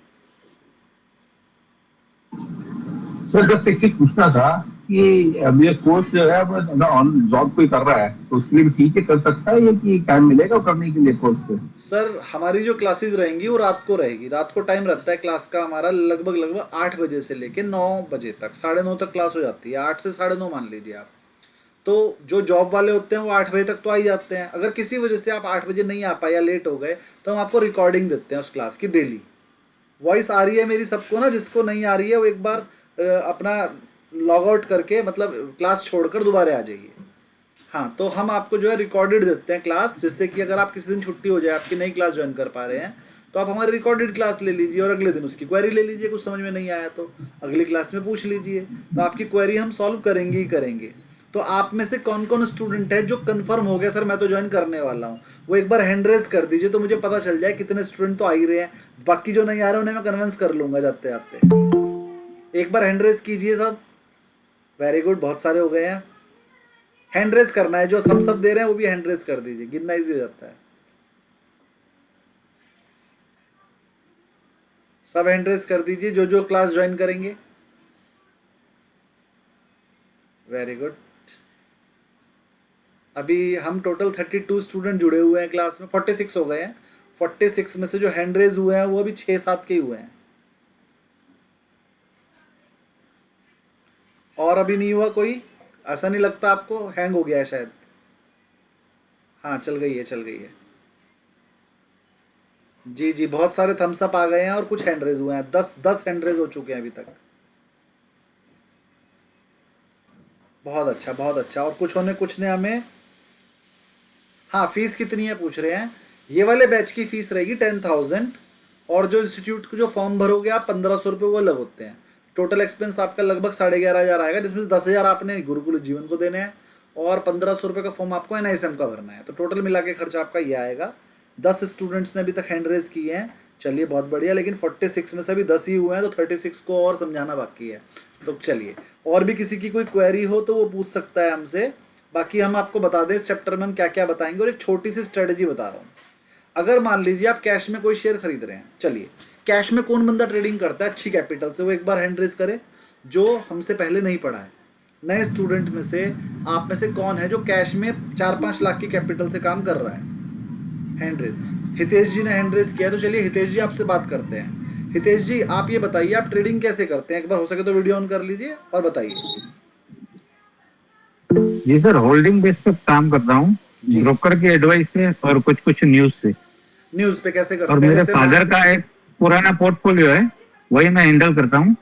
सर जस्ट एक चीज पूछना था कि अब ये कोर्स जो है अगर ऑन जॉब कोई कर रहा है तो उसके लिए भी ठीक है, कर सकता है, ये कि टाइम मिलेगा करने के लिए कोर्स पे? सर हमारी जो क्लासेस रहेंगी वो रात को रहेगी। रात को टाइम रहता है क्लास का हमारा लगभग 8 बजे से लेके 9 बजे तक, 9:30 तक क्लास हो जाती है, 8 से 9:30 मान लीजिए आप। तो जो जॉब वाले होते हैं वो 8 बजे तक तो आ ही जाते हैं। अगर किसी वजह से आप 8 बजे नहीं आ पाए या लेट हो गए तो हम आपको रिकॉर्डिंग देते हैं उस क्लास की डेली। वॉइस आ रही है मेरी सबको ना, जिसको नहीं आ रही है वो एक बार अपना लॉग आउट करके मतलब क्लास छोड़कर दोबारा आ जाइए। हाँ, तो हम आपको जो है रिकॉर्डेड देते हैं क्लास, जिससे कि अगर आप किसी दिन छुट्टी हो जाए, आपकी नई क्लास ज्वाइन कर पा रहे हैं, तो आप हमारी रिकॉर्डेड क्लास ले लीजिए और अगले दिन उसकी क्वेरी ले लीजिए। कुछ समझ में नहीं आया तो अगली क्लास में पूछ लीजिए, तो आपकी क्वेरी हम सॉल्व करेंगे ही करेंगे। तो आप में से कौन कौन स्टूडेंट है जो कंफर्म हो गया सर मैं तो ज्वाइन करने वाला हूँ, वो एक बार हैंड रेज कर दीजिए, तो मुझे पता चल जाए कितने स्टूडेंट तो आ ही रहे हैं। बाकी जो नहीं आ रहे उन्हें मैं कन्विंस कर लूँगा जाते जाते। एक बार हैंड रेज कीजिए सब। वेरी गुड, बहुत सारे हो गए हैं। हैंड रेज करना है, जो हम सब दे रहे हैं वो भी हैंड रेज कर दीजिए, गिनना इजी हो जाता है। सब हैंड रेज कर दीजिए जो जो क्लास ज्वाइन करेंगे। Very good. अभी हम टोटल 32 स्टूडेंट जुड़े हुए हैं क्लास में, 46 हो गए हैं, 46 में से जो हैंड रेज हुए हैं वो अभी 6-7 के ही हुए हैं, और अभी नहीं हुआ कोई। ऐसा नहीं लगता आपको हैंग हो गया है शायद? हाँ चल गई है, चल गई है। जी जी, बहुत सारे थम्स अप आ गए हैं और कुछ हैंड रेज हुए हैं। 10 हैंड रेज हो चुके हैं अभी तक। बहुत अच्छा, बहुत अच्छा। और कुछ ने हमें, हाँ फीस कितनी है पूछ रहे हैं। ये वाले बैच की फीस रहेगी 10,000, और जो इंस्टीट्यूट को जो फॉर्म भरोगे आप 1,500 रुपये वो अलग होते हैं। टोटल एक्सपेंस आपका लगभग 11,500 आएगा, जिसमें से 10,000 आपने गुरुकुल जीवन को देने हैं और 1,500 रुपये का फॉर्म आपको NISM का भरना है। तो टोटल मिला के खर्चा आपका ये आएगा। 10 स्टूडेंट्स ने अभी तक हैंड रेज किए हैं, चलिए बहुत बढ़िया। लेकिन 46 में से अभी 10 ही हुए हैं, तो 36 को और समझाना बाकी है। तो चलिए, और भी किसी की कोई क्वेरी हो तो वो पूछ सकता है हमसे। बाकी हम आपको बता दें इस चैप्टर में हम क्या क्या बताएंगे, और एक छोटी सी स्ट्रेटेजी बता रहा हूँ। अगर मान लीजिए आप कैश में कोई शेयर खरीद रहे हैं, चलिए कैश में कौन बंदा ट्रेडिंग करता है अच्छी कैपिटल से, वो एक बार हैंड रेज करे जो हमसे पहले नहीं पढ़ा है। नए स्टूडेंट में से आप में से कौन है जो कैश में 4-5 लाख की कैपिटल से काम कर रहा है? Hand raise. हितेश जी ने हैंड रेज किया, तो चलिए हितेश जी आपसे बात करते हैं। हितेश जी आप ये बताइए, आप ट्रेडिंग कैसे करते हैं? एक बार हो सके तो वीडियो ऑन कर लीजिए और बताइए। जी सर, होल्डिंग बेस पे काम करता हूँ, ब्रोकर की एडवाइस से और कुछ न्यूज से। न्यूज पे कैसे करते हैं? और मेरे फादर का एक पुराना पोर्टफोलियो है, वही मैं हैंडल करता हूँ।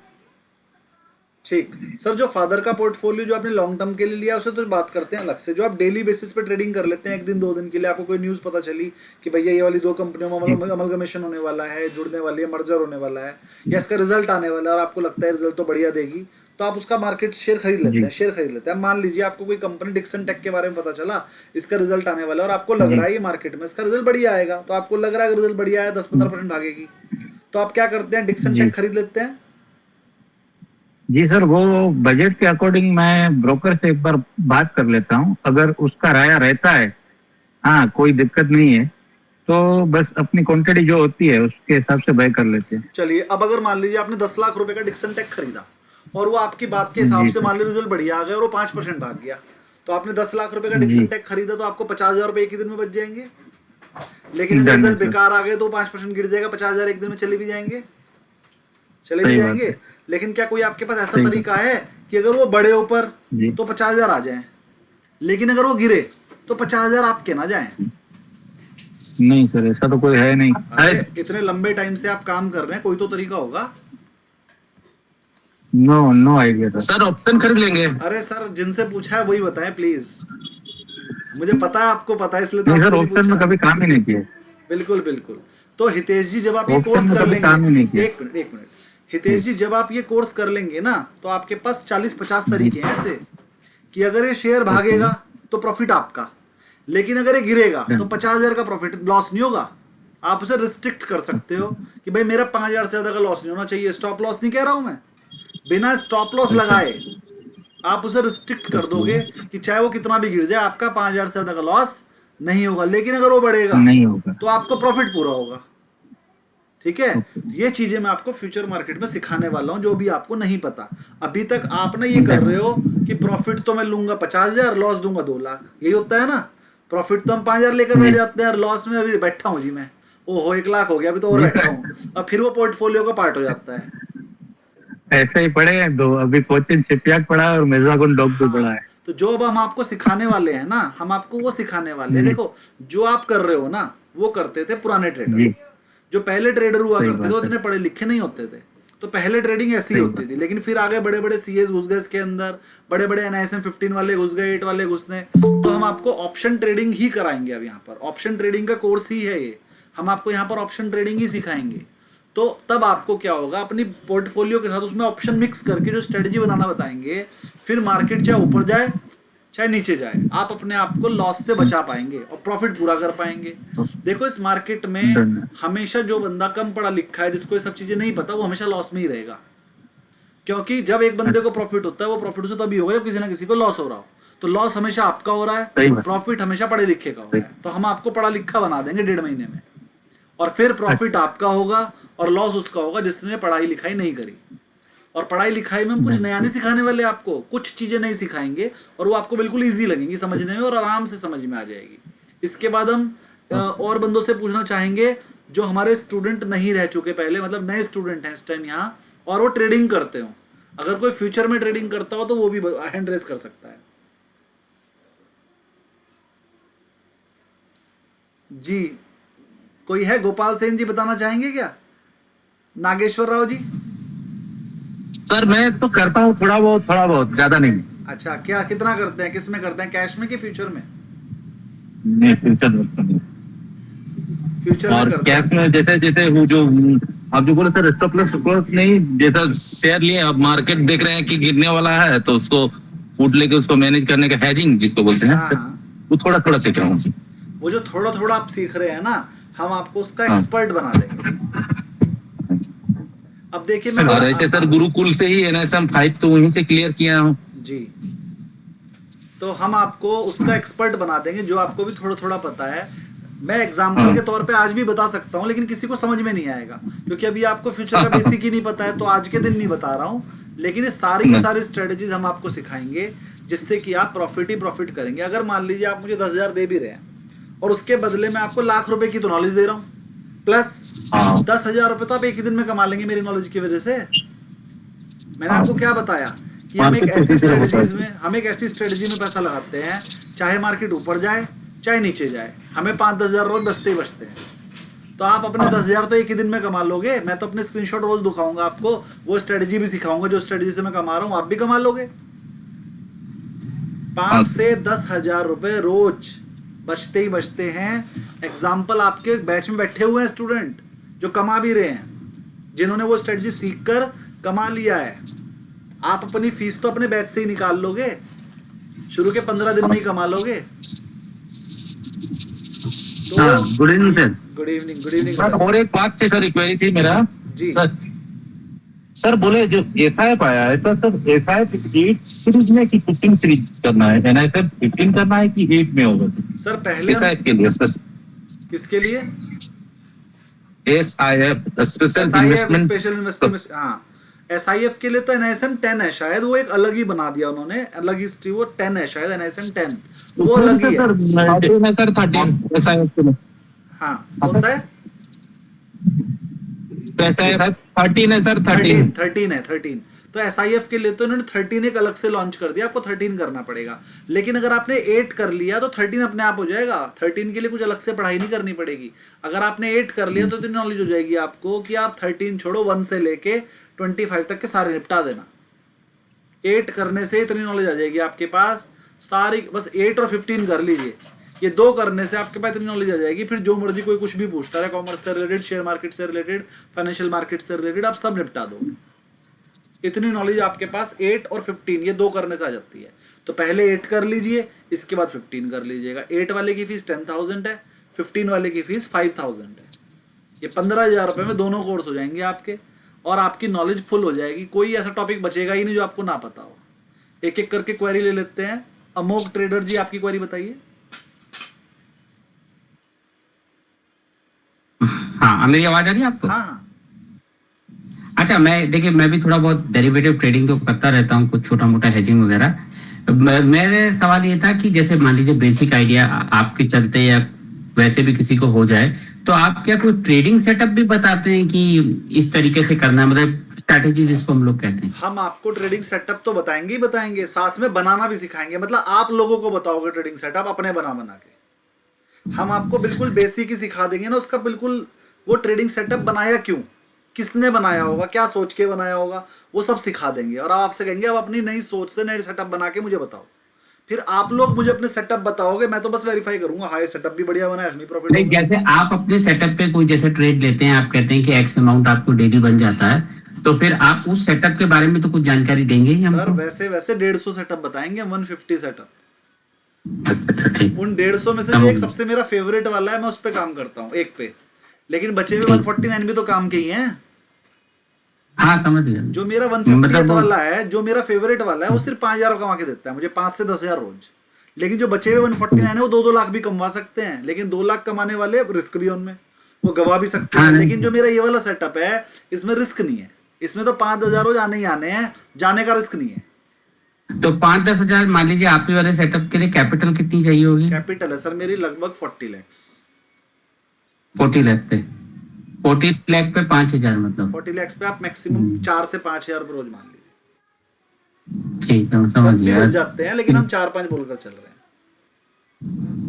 ठीक सर, जो फादर का पोर्टफोलियो जो आपने लॉन्ग टर्म के लिए लिया उसे तो बात करते हैं अलग से। जो आप डेली बेसिस पे ट्रेडिंग कर लेते हैं 1 दिन 2 दिन के लिए, आपको कोई न्यूज़ पता चली कि भैया ये वाली 2 कंपनियों में अमलगमेशन होने वाला है, जुड़ने वाली है, मर्जर होने वाला है, या इसका रिजल्ट आने वाला है और आपको लगता है रिजल्ट तो बढ़िया देगी, तो आप उसका मार्केट शेयर खरीद लेते हैं। मान लीजिए आपको कोई कंपनी डिक्सन टेक के बारे में पता चला, इसका रिजल्ट आने वाला है और आपको लग रहा है ये मार्केट में इसका रिजल्ट बढ़िया आएगा, तो आपको लग रहा है रिजल्ट बढ़िया है 10-15% भागेगी, तो आप क्या करते हैं? डिक्सन टेक खरीद लेते हैं। जी सर, वो बजट के अकॉर्डिंग मैं ब्रोकर से एक बार बात कर लेता हूँ, अगर उसका राया रहता है, हाँ कोई दिक्कत नहीं है, तो बस अपनी क्वांटिटी जो होती है उसके हिसाब से बाय कर लेते हैं। चलिए, अब अगर मान लीजिए आपने 10 लाख रुपए का डिक्सन टेक खरीदा और वो आपकी बात के हिसाब से मान लीजिए रिजल्ट बढ़िया आ गया और वो 5% भाग गया, तो आपने 10 लाख रुपए का डिक्सन टेक खरीदा तो आपको 50,000 रुपए एक ही दिन में बच जाएंगे। लेकिन अगर रिजल्ट बेकार आ गए तो 5% गिर जाएगा, 50,000 एक दिन में चले भी जाएंगे। लेकिन क्या कोई आपके पास ऐसा तरीका है कि अगर वो बढ़े ऊपर तो 50,000 आ जाए, लेकिन अगर वो गिरे तो 50,000 आपके ना जाए? नहीं सर, ऐसा तो कोई है नहीं। इतने लंबे टाइम से आप काम कर रहे हैं, कोई तो तरीका होगा। No idea sir. ऑप्शन खरीद लेंगे। अरे सर, जिनसे पूछा है वही बताएं प्लीज, मुझे पता है आपको पता है इसलिए। सर ऑप्शन में कभी काम ही नहीं किया। बिल्कुल। तो हितेश जी जब आप ये कोर्स कर लेंगे, एक मिनट हितेश जी, जब आप ये कोर्स कर लेंगे ना, तो आपके पास 40-50 तरीके हैं ऐसे कि अगर ये शेयर भागेगा तो प्रॉफिट आपका, लेकिन अगर ये गिरेगा तो 50,000 का प्रॉफिट लॉस नहीं होगा। आप उसे रिस्ट्रिक्ट कर सकते हो कि भाई मेरा 5,000 से ज्यादा का लॉस नहीं होना चाहिए। स्टॉप लॉस नहीं कह रहा हूं मैं, बिना स्टॉप लॉस लगाए आप उसे रिस्ट्रिक्ट कर दोगे कि चाहे वो कितना भी गिर जाए आपका 5,000 से ज्यादा का लॉस नहीं होगा, लेकिन अगर वो बढ़ेगा नहीं होगा तो आपको प्रॉफिट पूरा होगा। ठीक है, ये चीजें मैं आपको फ्यूचर मार्केट में सिखाने वाला हूं, जो भी आपको नहीं पता। अभी तक आप ना ये कर रहे हो कि प्रॉफिट तो मैं लूंगा 50,000, लॉस दूंगा 2 लाख, यही होता है ना। प्रॉफिट तो हम 5,000 लेकर बैठ जाते हैं, लॉस में अभी बैठा हूं जी मैं, ओहो 1 लाख हो गया, अभी तो और बैठा हूं, और फिर वो पोर्टफोलियो का पार्ट हो जाता है। ऐसे ही पड़े हैं दो, अभी कोचिन शिपयार्ड पड़ा है और मिर्जागुंड डॉक भी पड़ा है। तो जो अब हम आपको सिखाने वाले हैं ना, हम आपको वो सिखाने वाले हैं। देखो जो आप कर रहे हो ना, वो करते थे पुराने ट्रेडर, जो पहले ट्रेडर हुआ करते थे, उतने पढ़े लिखे नहीं होते थे, तो पहले ट्रेडिंग ऐसी होती थी। लेकिन फिर आगे बड़े बड़े सीएस घुस गए इसके अंदर, बड़े बड़े NISM 15 वाले घुस गए, 8 वाले घुसने, तो हम आपको ऑप्शन ट्रेडिंग ही कराएंगे। अब यहाँ पर ऑप्शन ट्रेडिंग का कोर्स ही है ये, हम आपको यहाँ पर ऑप्शन ट्रेडिंग ही सिखाएंगे। तो तब आपको क्या होगा, अपनी पोर्टफोलियो के साथ उसमें ऑप्शन मिक्स करके जो स्ट्रेटजी बनाना बताएंगे, फिर मार्केट चाहे ऊपर जाए चाहे नीचे जाए, आप अपने आप को लॉस से बचा पाएंगे और प्रॉफिट पूरा कर पाएंगे। देखो इस मार्केट में हमेशा जो बंदा कम पढ़ा लिखा है, जिसको ये सब चीजें नहीं पता, वो हमेशा लॉस में ही रहेगा। क्योंकि जब एक बंदे को प्रॉफिट होता है, वो प्रॉफिट उसे तभी होगा जब किसी ना किसी को लॉस हो रहा हो। तो लॉस हमेशा आपका हो रहा है, प्रॉफिट हमेशा पढ़े लिखे का हो रहा है। तो हम आपको पढ़ा लिखा बना देंगे 1.5 महीने में, और फिर प्रॉफिट आपका होगा और लॉस उसका होगा जिसने पढ़ाई लिखाई नहीं करी। और पढ़ाई लिखाई में हम कुछ नया नहीं सिखाने वाले, आपको कुछ चीजें नहीं सिखाएंगे और वो आपको बिल्कुल इजी लगेंगी समझने में और आराम से समझ में आ जाएगी। इसके बाद हम और बंदों से पूछना चाहेंगे जो हमारे स्टूडेंट नहीं रह चुके पहले, मतलब नए स्टूडेंट हैं इस टाइम यहाँ और वो ट्रेडिंग करते हो, अगर कोई फ्यूचर में ट्रेडिंग करता हो तो वो भी हैंड रेस कर सकता है। जी कोई है? गोपाल सेन जी बताना चाहेंगे क्या? नागेश्वर राव जी? सर मैं तो करता हूँ थोड़ा बहुत, ज्यादा नहीं। अच्छा, क्या कितना करते हैं, किस में करते हैं, कैश में कि फ्यूचर में? नहीं, फ्यूचर में फ्यूचर और में करते हैं। कैश में जैसे वो जो आप जो बोले सर स्टॉप लॉस नहीं, जैसा शेयर लिए अब मार्केट देख रहे हैं कि गिरने वाला है तो उसको पुट लेके उसको मैनेज करने का हेजिंग जिसको बोलते हैं सर, वो थोड़ा सीख रहा हूँ। वो जो थोड़ा आप सीख रहे हैं ना, हम आपको उसका एक्सपर्ट बना देंगे। अब देखिए मैं और ऐसे सर गुरुकुल से ही NSM 5 तो वहीं से क्लियर किया हूँ जी, तो हम आपको उसका एक्सपर्ट बना देंगे जो आपको भी थोड़ा पता है। मैं एग्जाम्पल के तौर पे आज भी बता सकता हूँ, लेकिन किसी को समझ में नहीं आएगा क्योंकि अभी आपको फ्यूचर का बेसिक ही नहीं पता है, तो आज के दिन नहीं बता रहा हूँ। लेकिन ये सारी की सारी स्ट्रेटेजीज हम आपको सिखाएंगे जिससे कि आप प्रॉफिट ही प्रॉफिट करेंगे। अगर मान लीजिए आप मुझे 10,000 दे भी रहे हैं और उसके बदले में आपको लाख रुपए की तो नॉलेज दे रहा हूँ, प्लस 10,000 रुपए तो आप एक ही दिन में कमा लेंगे मेरी नॉलेज की वजह से। मैंने आपको क्या बताया कि हम एक ऐसी स्ट्रेटेजी में पैसा लगाते हैं, चाहे मार्केट ऊपर जाए चाहे नीचे जाए, हमें 5-10 हजार रोज बचते ही बचते हैं। तो आप अपने 10,000 तो एक ही दिन में कमा लोगे। मैं तो अपने स्क्रीनशॉट रोज दिखाऊंगा आपको, वो स्ट्रेटेजी भी सिखाऊंगा जो स्ट्रेटेजी से मैं कमा रहा हूँ, आप भी कमा लोगे। 5 से 10 हजार रुपए रोज बचते ही बचते हैं। एग्जाम्पल आपके बैच में बैठे हुए हैं स्टूडेंट जो कमा भी रहे हैं, जिन्होंने वो स्ट्रेटेजी सीख कर कमा लिया है। आप अपनी फीस तो अपने बैच से ही निकाल लोगे, शुरू के 15 दिन में ही कमा लोगे। Good evening sir. Good evening sir. और एक बात से सर क्वेरी थी मेरा जी सर बोले जो SIP आया है तो सर SIP 8 सीरीज में कि 15 सीरीज करना है, NSM 15 करना है कि 8 में होगा सर? पहले SIP के लिए किसके लिए? SIF special investment. हाँ, SIF के लिए तो NSM 10 है शायद, वो एक अलग ही बना दिया उन्होंने, अलग ही स्ट्रीम, वो 10 है शायद NSM 10, वो अलग ही है। सर 13 SIF के लिए। हाँ कौन सा है? 13 है सर, 13 है 13। तो SIF के लिए तो इन्होंने 13 एक अलग से लॉन्च कर दिया, आपको 13 करना पड़ेगा। लेकिन अगर आपने 8 कर लिया तो 13 अपने आप हो जाएगा। 13 के लिए कुछ अलग से पढ़ाई नहीं करनी पड़ेगी। अगर आपने 8 कर लिया तो इतनी नॉलेज हो जाएगी आपको कि आप 13 छोड़ो, 1 से लेके 25 तक के सारे निपटा देना। 8 करने से इतनी नॉलेज आ जाएगी आपके पास सारी। बस 8 और 15 कर लीजिए, ये 2 करने से आपके पास इतनी नॉलेज आ जाएगी। फिर जो मर्जी कोई कुछ भी पूछता रहे, कॉमर्स से रिलेटेड, शेयर मार्केट से रिलेटेड, फाइनेंशियल मार्केट से रिलेटेड, आप सब निपटा दोगे। इतनी नॉलेज आपके पास 8 और 15 ये 2 करने से आ जाती है। तो पहले 8 कर लीजिए, इसके बाद 15 कर लीजिएगा। 8 वाले की फीस 10,000 है, 15 वाले की फीस 5,000 है। ये 15,000 रुपए में दोनों कोर्स हो जाएंगे आपके और आपकी नॉलेज फुल हो जाएगी। कोई ऐसा टॉपिक बचेगा ही नहीं जो आपको ना पता हो। एक एक करके क्वेरी ले लेते हैं। अमोक ट्रेडर जी, आपकी क्वेरी बताइए। हाँ, मेरी आवाज आ रही है आपको? हाँ। अच्छा, मैं भी थोड़ा बहुत डेरिवेटिव ट्रेडिंग तो करता रहता हूँ, कुछ छोटा मोटा हेजिंग वगैरह। मेरे सवाल ये था कि जैसे मान लीजिए बेसिक आइडिया आपके चलते या वैसे भी किसी को हो जाए, तो आप क्या कोई ट्रेडिंग सेटअप भी बताते हैं कि इस तरीके से करना है, मतलब स्ट्रैटेजी जिसको हम लोग कहते हैं? हम आपको ट्रेडिंग सेटअप तो बताएंगे ही बताएंगे, साथ में बनाना भी सिखाएंगे। मतलब आप लोगों को बताओगे ट्रेडिंग सेटअप अपने बना के। हम आपको बिल्कुल बेसिक ही सिखा देंगे ना उसका, बिल्कुल वो ट्रेडिंग सेटअप बनाया क्यों, किसने बनाया होगा, क्या सोच के बनाया होगा, वो सब सिखा देंगे। और आपसे कहेंगे अब अपनी नई सोच से नए सेटअप बना के मुझे बताओ। फिर आप लोग मुझे अपने सेटअप बताओगे, मैं तो बस वेरीफाई करूंगा हाँ ये सेटअप भी बढ़िया बना है, इसमें प्रॉफिट। नहीं, जैसे आप अपने सेटअप पे कोई जैसे ट्रेड लेते हैं, आप कहते हैं कि एक्स अमाउंट आपको डेली बन जाता है, तो फिर आप उस सेटअप के बारे में तो कुछ जानकारी देंगे ही हमको? सर वैसे 150 सेटअप बताएंगे, 150 सेटअप। अच्छा ठीक। उन 150 में से जो एक सबसे मेरा फेवरेट वाला है, मैं उस पे काम करता हूँ एक पे, लेकिन बचे हुए 149 भी तो काम के ही हैं। हाँ समझ गया। जो मेरा 150 वाला है, जो मेरा फेवरेट वाला है, वो सिर्फ 5,000 कमा के देता है मुझे, 5 से 10,000 रोज। लेकिन जो बचे हुए 149 है वो 2-2 लाख भी कमा सकते हैं, लेकिन 2 लाख कमाने वाले रिस्क भी उनमें, वो गवा भी सकते हैं। लेकिन जो मेरा ये वाला सेटअप है, इसमें रिस्क नहीं है, इसमें तो 5,000 रोज आने ही आने हैं, जाने का रिस्क नहीं है। तो 5-10 हजार मान लीजिए आपके वाले सेटअप के लिए कैपिटल कितनी चाहिए होगी? कैपिटल है सर मेरी लगभग 40 लाख। 40 लाख पे 40 लाख पे 5,000 मतलब 40 लाख पे आप मैक्सिमम 4 से 5,000 रुपए रोज मान लीजिए। ठीक है, मैं समझ 10 भी गया। बच जाते हैं, लेकिन हम 4-5 बोलकर चल रहे हैं।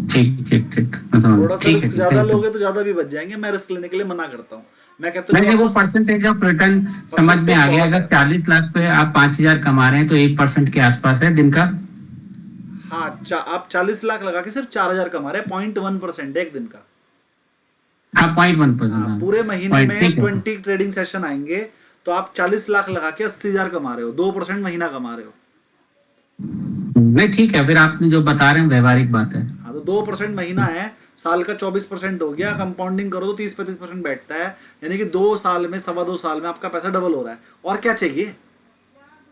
ठीक ठीक ठीक, मैं समझ थोड़ा गया। सा ठीक है, रिस्क ठीक, ज्यादा thank you। लोगे तो ज्यादा भी बच जाएंगे, मैं रिस्क लेने के लिए मना करता हूँ। मैं कहता हूँ नहीं जो वो आपको परसेंटेज ऑफ रिटर्न समझ में आ गया। अगर 40 लाख पे आप 5,000 कमा रहे हैं तो 1% के आसपास है दिन का। हाँ, आप 40 लाख लगा के सिर्फ 4,000 कमा रहे हैं, 0.1% एक दिन का। हाँ 0.1%। हाँ, पूरे महीने में 20 ट्रेडिंग सेशन आएंगे तो आप 40 लाख लगा के 80,000 कमा रहे हो, 2% महीना कमा रहे हो। नहीं ठीक है, फिर आपने जो बता रहे हैं व्यवहारिक बात है। हाँ, तो 2% महीना है, साल का 24% हो गया, कंपाउंडिंग करो तो 30-35% बैठता है, यानी कि 2 साल में 2.25 साल में आपका पैसा डबल हो रहा है। और क्या चाहिए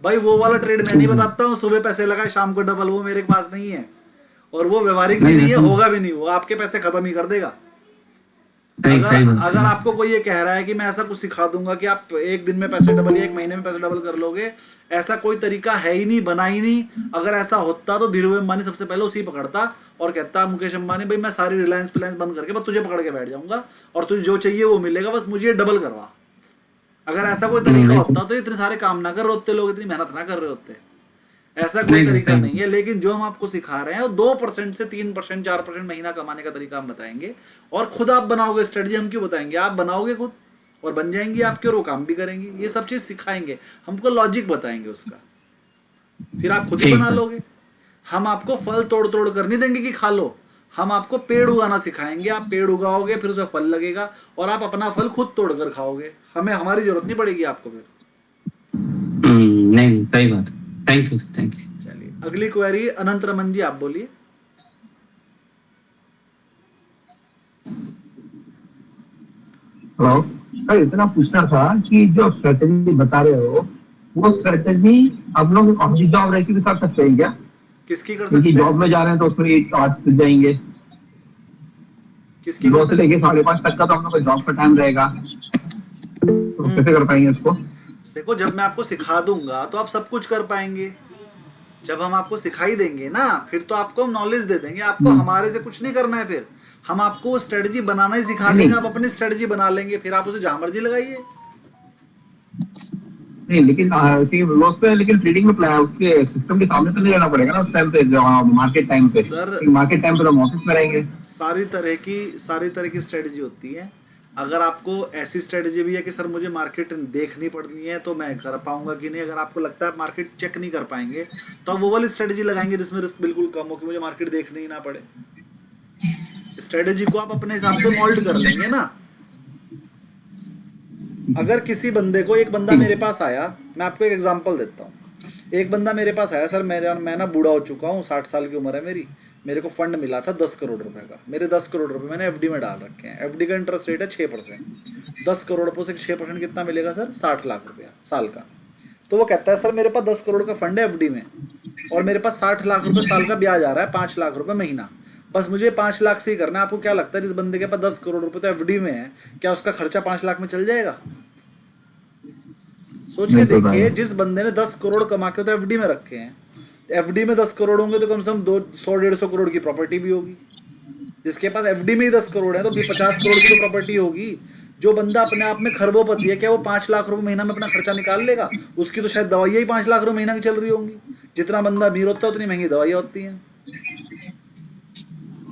भाई? वो वाला ट्रेड मैं नहीं बताता हूँ, सुबह पैसे लगाए शाम को डबल, वो मेरे पास नहीं है, और वो व्यवहारिक भी नहीं है, होगा भी नहीं, वो आपके पैसे खत्म ही कर देगा। अगर आपको कोई ये कह रहा है कि मैं ऐसा कुछ सिखा दूंगा कि आप एक दिन में पैसे डबल या एक महीने में पैसे डबल कर लोगे, ऐसा कोई तरीका है ही नहीं, बना ही नहीं। अगर ऐसा होता तो धीरूभाई अंबानी सबसे पहले उसी पकड़ता और कहता मुकेश अंबानी भाई मैं सारी रिलायंस फिलायंस बंद करके बस तुझे पकड़ के बैठ जाऊंगा और तुझे जो चाहिए वो मिलेगा, बस मुझे डबल करवा। अगर ऐसा कोई तरीका होता तो इतने सारे काम ना कर रहे होते लोग, इतनी मेहनत ना कर रहे होते। ऐसा कोई तरीका नहीं है। लेकिन जो हम आपको सिखा रहे हैं वो 2% से 3%, 4% महीना कमाने का तरीका हम बताएंगे, और खुद आप बनाओगे स्ट्रेटजी। हम क्यों बताएंगे? आप बनाओगे खुद और बन जाएंगी आपके, और वो काम भी करेंगी। ये सब चीज सिखाएंगे, हमको लॉजिक बताएंगे उसका, फिर आप खुद ही बना लोगे। हम आपको फल तोड़ तोड़ कर नहीं देंगे कि खा लो, हम आपको पेड़ उगाना सिखाएंगे। आप पेड़ उगाओगे, फिर उसमें फल लगेगा और आप अपना फल खुद तोड़ कर खाओगे। हमारी जरूरत नहीं पड़ेगी आपको फिर। नहीं, सही बात। Thank you, thank you. चलिए अगली क्वेरी अनंत रमन जी, आप बोलिए। हेलो सर, इतना पूछना था कि जो स्ट्रेटेजी बता रहे हो वो स्ट्रेटेजी हम लोग ऑन द जॉब रह के भी कर सकते हैं क्या? किसकी कर सकते हैं? जॉब में जा रहे हैं तो उसमें एक आज मिल जाएंगे, किसकी 2 से लेके 5:30 तक का तो हम लोग का जॉब का टाइम रहेगा, तो कैसे कर पाएंगे इसको? देखो, जब मैं आपको सिखा दूंगा तो आप सब कुछ कर पाएंगे। जब हम आपको सिखाई देंगे ना, फिर तो आपको हम नॉलेज दे देंगे। आपको हमारे से कुछ नहीं करना है, फिर हम आपको स्ट्रेटजी बनाना ही सिखा देंगे। आप अपनी स्ट्रेटजी बना लेंगे, फिर आप उसे जहां मर्जी लगाइए। नहीं, लेकिन ट्रेडिंग में उसके सिस्टम के सामने तो नहीं रहना पड़ेगा ना उस टाइम पे, मार्केट टाइम पे। मार्केट टाइम पे तो ऑफिस में रहेंगे। सारी तरह की स्ट्रेटजी होती है। अगर आपको ऐसी स्ट्रेटजी भी है कि सर मुझे मार्केट देखनी पड़नी है तो मैं कर पाऊंगा कि नहीं, अगर आपको लगता है मार्केट चेक नहीं कर पाएंगे तो आप वो वाली स्ट्रेटजी लगाएंगे जिसमें रिस्क बिल्कुल कम हो कि मुझे मार्केट देखनी ही ना पड़े। स्ट्रेटजी को आप अपने हिसाब से मोल्ड कर लेंगे ना। अगर किसी बंदे को, एक बंदा मेरे पास आया, मैं आपको एक एग्जांपल देता हूँ। एक बंदा मेरे पास आया, सर मैं ना बूढ़ा हो चुका हूँ, 60 साल की उम्र है मेरे को फंड मिला था 10 करोड़ रुपए का। मेरे 10 करोड़ रुपए मैंने एफडी में डाल रखे हैं। एफडी का इंटरेस्ट रेट है 6%। 10 करोड़ रुपये से 6% कितना मिलेगा सर? 60 लाख रुपया साल का। तो वो कहता है सर मेरे पास 10 करोड़ का फंड है एफडी में और मेरे पास 60 लाख रुपए साल का ब्याज आ रहा है, 5 लाख रुपए महीना, बस मुझे 5 लाख से ही करना है। आपको क्या लगता है जिस बंदे के पास 10 करोड़ रुपए तो एफडी में है, क्या उसका खर्चा 5 लाख में चल जाएगा? सोच के देखिए, जिस बंदे ने 10 करोड़ कमा के तो एफडी में रखे हैं, एफडी में 10 करोड़ होंगे तो कम से कम 100-150 करोड़ की प्रॉपर्टी भी होगी। जिसके पास एफडी में ही 10 करोड़ है तो 50 करोड़ की तो प्रॉपर्टी होगी। जो बंदा अपने आप में खरबोपति है, क्या वो 5 लाख रुपए महीना में अपना खर्चा निकाल लेगा? उसकी तो शायद दवाइयाँ ही 5 लाख रुपए महीना की चल रही होंगी। जितना बंदा अमीर होता है उतनी महंगी दवाइयाँ होती हैं।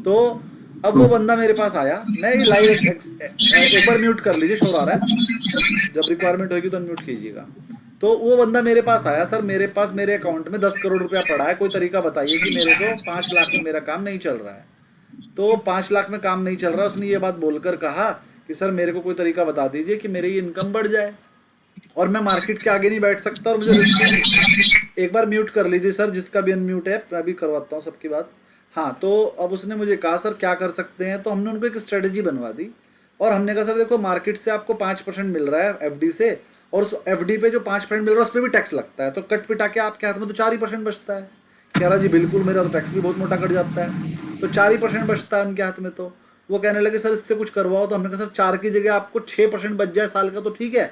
तो अब वो बंदा मेरे पास आया, मैं लाइव एक बार म्यूट कर लीजिए, शोर आ रहा है, जब रिक्वायरमेंट होगी तो अनम्यूट कीजिएगा। तो वो बंदा मेरे पास आया, सर मेरे पास मेरे अकाउंट में 10 करोड़ रुपया पड़ा है, कोई तरीका बताइए कि मेरे को 5 लाख में मेरा काम नहीं चल रहा है। तो 5 लाख में काम नहीं चल रहा, उसने ये बात बोलकर कहा कि सर मेरे को कोई तरीका बता दीजिए कि मेरी इनकम बढ़ जाए और मैं मार्केट के आगे नहीं बैठ सकता और मुझे रिस्क। एक बार म्यूट कर लीजिए सर, जिसका भी अनम्यूट है, मैं भी करवाता हूँ सबकी बात। हाँ, तो अब उसने मुझे कहा सर क्या कर सकते हैं, तो हमने उनको एक स्ट्रेटजी बनवा दी और हमने कहा सर देखो मार्केट से आपको 5% मिल रहा है एफडी से, और उस एफडी पे जो 5% मिल रहा है उस पर भी टैक्स लगता है, तो कट पिटा के आपके हाथ में तो 4% बचता है। कह रहा जी बिल्कुल, मेरा तो टैक्स भी बहुत मोटा कट जाता है, तो 4% बचता है उनके हाथ में। तो वो कहने लगे सर इससे कुछ करवाओ। तो हमने कहा सर 4 की जगह आपको 6% बच जाए साल का तो ठीक है।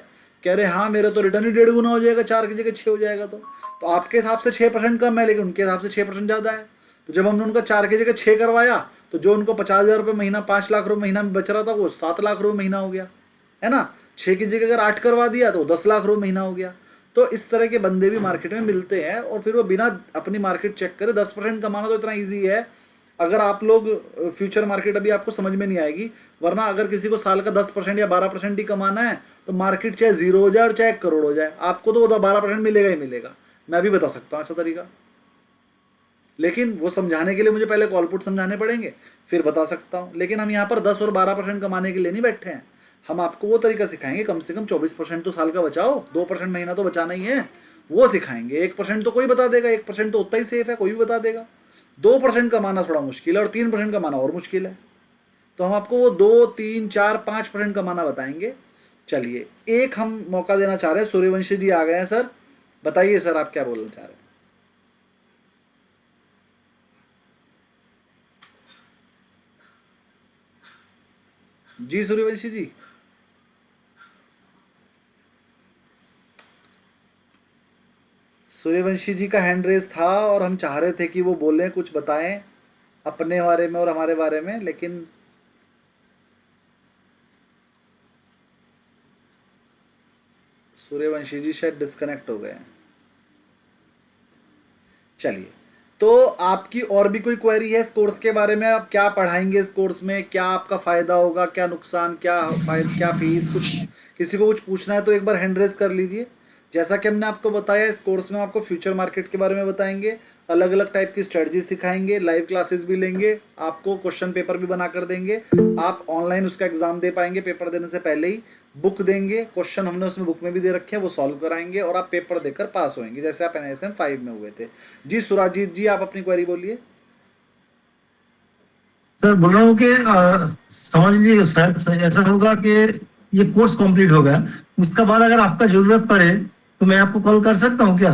कह रहे हाँ मेरे तो रिटर्न ही 1.5 गुना हो जाएगा, 4 की जगह 6 हो जाएगा। तो आपके हिसाब से 6% कम है, लेकिन उनके हिसाब से 6% ज़्यादा है। तो जब हमने उनका 4 की जगह 6 करवाया तो जो उनको 50,000 रुपये महीना 5 लाख रुपये महीना में बच रहा था वो 7 लाख रुपये महीना हो गया, है ना। 6 की जगह अगर 8 करवा दिया तो 10 लाख रुपये महीना हो गया। तो इस तरह के बंदे भी मार्केट में मिलते हैं और फिर वो बिना अपनी मार्केट चेक करे 10% कमाना तो इतना ईजी है। अगर आप लोग फ्यूचर मार्केट अभी आपको समझ में नहीं आएगी, वरना अगर किसी को साल का 10% या 12% ही कमाना है तो मार्केट चाहे 0 हो जाए और चाहे 1 करोड़ हो जाए, आपको तो वो 12% मिलेगा ही मिलेगा। मैं भी बता सकता हूँ ऐसा तरीका, लेकिन वो समझाने के लिए मुझे पहले कॉल पुट समझाने पड़ेंगे, फिर बता सकता हूँ। लेकिन हम यहाँ पर 10 और 12% कमाने के लिए नहीं बैठे हैं, हम आपको वो तरीका सिखाएंगे। कम से कम 24% तो साल का बचाओ, 2% महीना तो बचाना ही है, वो सिखाएंगे। 1% तो कोई बता देगा, 1% तो उतना ही सेफ है, कोई भी बता देगा। 2% कमाना थोड़ा मुश्किल है और 3% कमाना और मुश्किल है, तो हम आपको वो 2, 3, 4, 5% कमाना बताएंगे। चलिए, एक हम मौका देना चाह रहे हैं। सूर्यवंशी जी आ गए हैं। सर बताइए सर, आप क्या बोलना चाह रहे हैं? जी सूर्यवंशी जी, सूर्यवंशी जी का हैंड रेस था और हम चाह रहे थे कि वो बोलें, कुछ बताएं अपने बारे में और हमारे बारे में, लेकिन सूर्यवंशी जी शायद डिस्कनेक्ट हो गए हैं। चलिए, तो आपकी और भी कोई क्वेरी है इस कोर्स के बारे में? आप क्या पढ़ाएंगे इस कोर्स में, क्या आपका फ़ायदा होगा, क्या नुकसान, क्या फीस, कुछ किसी को कुछ पूछना है तो एक बार हैंड रेस कर लीजिए। जैसा कि हमने आपको बताया, इस कोर्स में आपको फ्यूचर मार्केट के बारे में बताएंगे, अलग अलग टाइप की स्ट्रेटजी सिखाएंगे, लाइव क्लासेस भी लेंगे, आपको क्वेश्चन पेपर भी बना कर देंगे, आप ऑनलाइन उसका एग्जाम दे पाएंगे पेपर देने से पहले ही। बुक देंगे, क्वेश्चन हमने उसमें बुक में भी दे रखे हैं, वो सॉल्व कराएंगे और आप पेपर देकर पास होएंगे, जैसे आप NISM 5 में हुए थे। जी सुराजीत जी, आप अपनी क्वेरी बोलिए। सर बोल रहा हूँ कि समझ लीजिए शायद ऐसा होगा कि ये कोर्स कंप्लीट हो गया, उसके बाद अगर आपका जरूरत पड़े तो मैं आपको कॉल कर सकता हूँ क्या?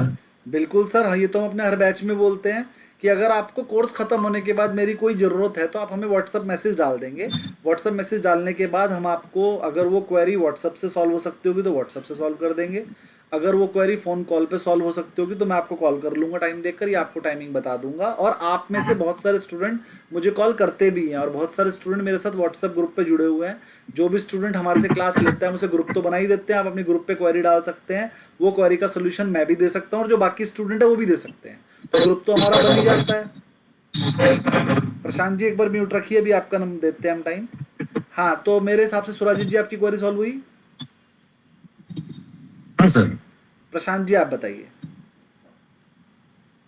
बिल्कुल सर, हाँ, ये तो हम अपने हर बैच में बोलते हैं कि अगर आपको कोर्स खत्म होने के बाद मेरी कोई ज़रूरत है तो आप हमें व्हाट्सअप मैसेज डाल देंगे। व्हाट्सअप मैसेज डालने के बाद हम आपको, अगर वो क्वेरी व्हाट्सअप से सॉल्व हो सकती होगी तो व्हाट्सअप से सॉल्व कर देंगे, अगर वो क्वेरी फ़ोन कॉल पे सॉल्व हो सकती होगी तो मैं आपको कॉल कर लूँगा टाइम देखकर, या आपको टाइमिंग बता दूंगा। और आप में से बहुत सारे स्टूडेंट मुझे कॉल करते भी हैं और बहुत सारे स्टूडेंट मेरे साथ व्हाट्सएप ग्रुप पे जुड़े हुए हैं। जो भी स्टूडेंट हमारे से क्लास लेता है हम उसे ग्रुप तो बना ही देते हैं, आप अपने ग्रुप पे क्वेरी डाल सकते हैं, वो क्वेरी का सोल्यूशन मैं भी दे सकता हूँ और जो बाकी स्टूडेंट है वो भी दे सकते हैं, तो ग्रुप तो हमारा बन ही जाता है। प्रशांत जी एक बार म्यूट रखिए, अभी आपका नंबर देते हैं हम टाइम। हाँ, तो मेरे हिसाब से सुराजीत जी आपकी क्वेरी सॉल्व हुई? हाँ सर। प्रशांत जी आप बताइए।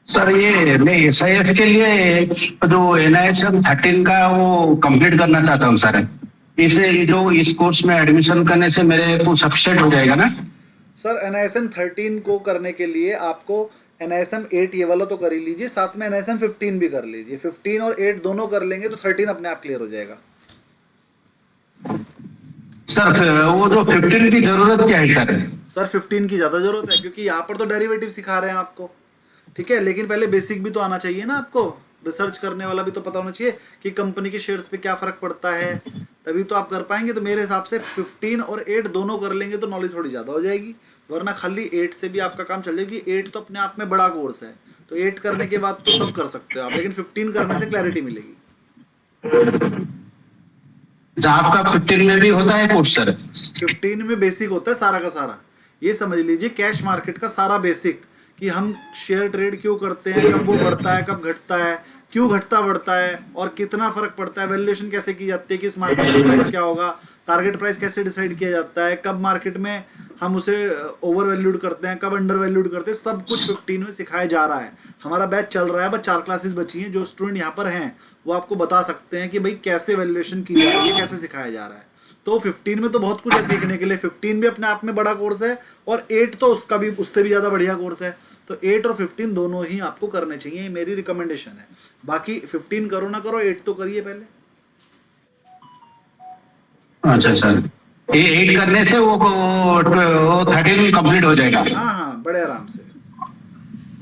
सर ये मैं SIF के लिए जो NISM 13 का वो कंप्लीट करना चाहता हूँ सर। इसे जो इस कोर्स में एडमिशन करने से मेरे को सब्सिडी हो जाएगा ना? सर NISM 13 को करने के लिए आपको NISM 8 ये वाला तो कर ही लीजिए, साथ में NISM 15 भी कर लीजिए। 15 और 8 दोनों कर लेंगे तो 13 अपने आप क्लियर हो जाएगा। सर वो जो 15 की जरूरत क्या है सर? सर 15 की ज़्यादा जरूरत है क्योंकि यहाँ पर तो डेरिवेटिव सिखा रहे हैं आपको, ठीक है, लेकिन पहले बेसिक भी तो आना चाहिए ना आपको। रिसर्च करने वाला भी तो पता होना चाहिए कि कंपनी के शेयर्स पे क्या फ़र्क पड़ता है, तभी तो आप कर पाएंगे। तो मेरे हिसाब से 15 और 8 दोनों कर लेंगे तो नॉलेज थोड़ी ज़्यादा हो जाएगी, वरना खाली 8 से भी आपका काम चल जाएगी। 8 तो अपने आप में बड़ा कोर्स है, तो 8 करने के बाद तो सब कर सकते हो आप, लेकिन 15 करने से क्लैरिटी मिलेगी। आपका 15 में भी होता है कोर्स सर? 15 में बेसिक होता है सारा का सारा, ये समझ लीजिए कैश मार्केट का सारा बेसिक, कि हम शेयर ट्रेड क्यों करते हैं, कब वो बढ़ता है कब घटता है, क्यों घटता बढ़ता है और कितना फर्क पड़ता है, वैल्यूएशन कैसे की जाती है, किस मार्केट में प्राइस क्या होगा, टारगेट प्राइस कैसे डिसाइड किया जाता है, कब मार्केट में हम उसे ओवर वैल्यूड करते हैं, कब अंडर वैल्यूड करते हैं, सब कुछ 15 में सिखाया जा रहा है। हमारा बैच चल रहा है, बस 4 क्लासेस बची हैं। जो स्टूडेंट यहाँ पर हैं वो आपको बता सकते हैं कि भाई कैसे वैल्यूएशन की जा रही है, कैसे सिखाया जा रहा है। तो 15 में तो बहुत कुछ है सीखने के लिए। 15 भी अपने आप में बड़ा कोर्स है और 8 तो उसका भी उससे भी ज़्यादा बढ़िया कोर्स है। तो 8 और 15 दोनों ही आपको करने चाहिए, ये मेरी रिकमेंडेशन है। बाकी 15 करो ना करो, 8 तो करिए पहले। अच्छा सर, ये 8 करने से वो 13 कंप्लीट हो जाएगा? हाँ हाँ, बड़े आराम से।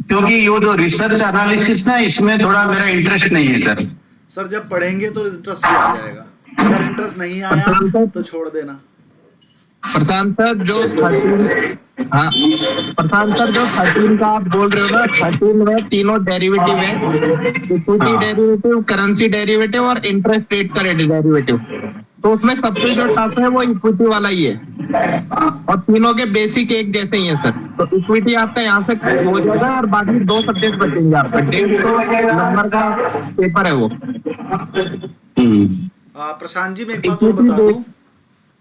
क्योंकि ये जो रिसर्च एनालिसिस ना, इसमें थोड़ा मेरा इंटरेस्ट नहीं है सर। सर जब पढ़ेंगे तो इंटरेस्ट भी आ जाएगा, अगर इंटरेस्ट नहीं आया तो छोड़ देना। प्रशांत सर, जो हाँ प्रशांत सर, जो 13 का आप बोल रहे हो ना, 13 में तीनों डेरिवेटिव है, इक्विटी डेरिवेटिव, करेंसी डेरिवेटिव और इंटरेस्ट रेट का डेरिवेटिव। तो उसमें सबसे जो टफ है वो इक्विटी वाला ही है, और तीनों के बेसिक एक जैसे ही है सर। तो इक्विटी आपका यहाँ से हो जाएगा और बाकी 2 सब्जेक्ट बचेंगे आपका, 150 नंबर का पेपर है वो। प्रशांत जी मैं एक बात और बता दूं,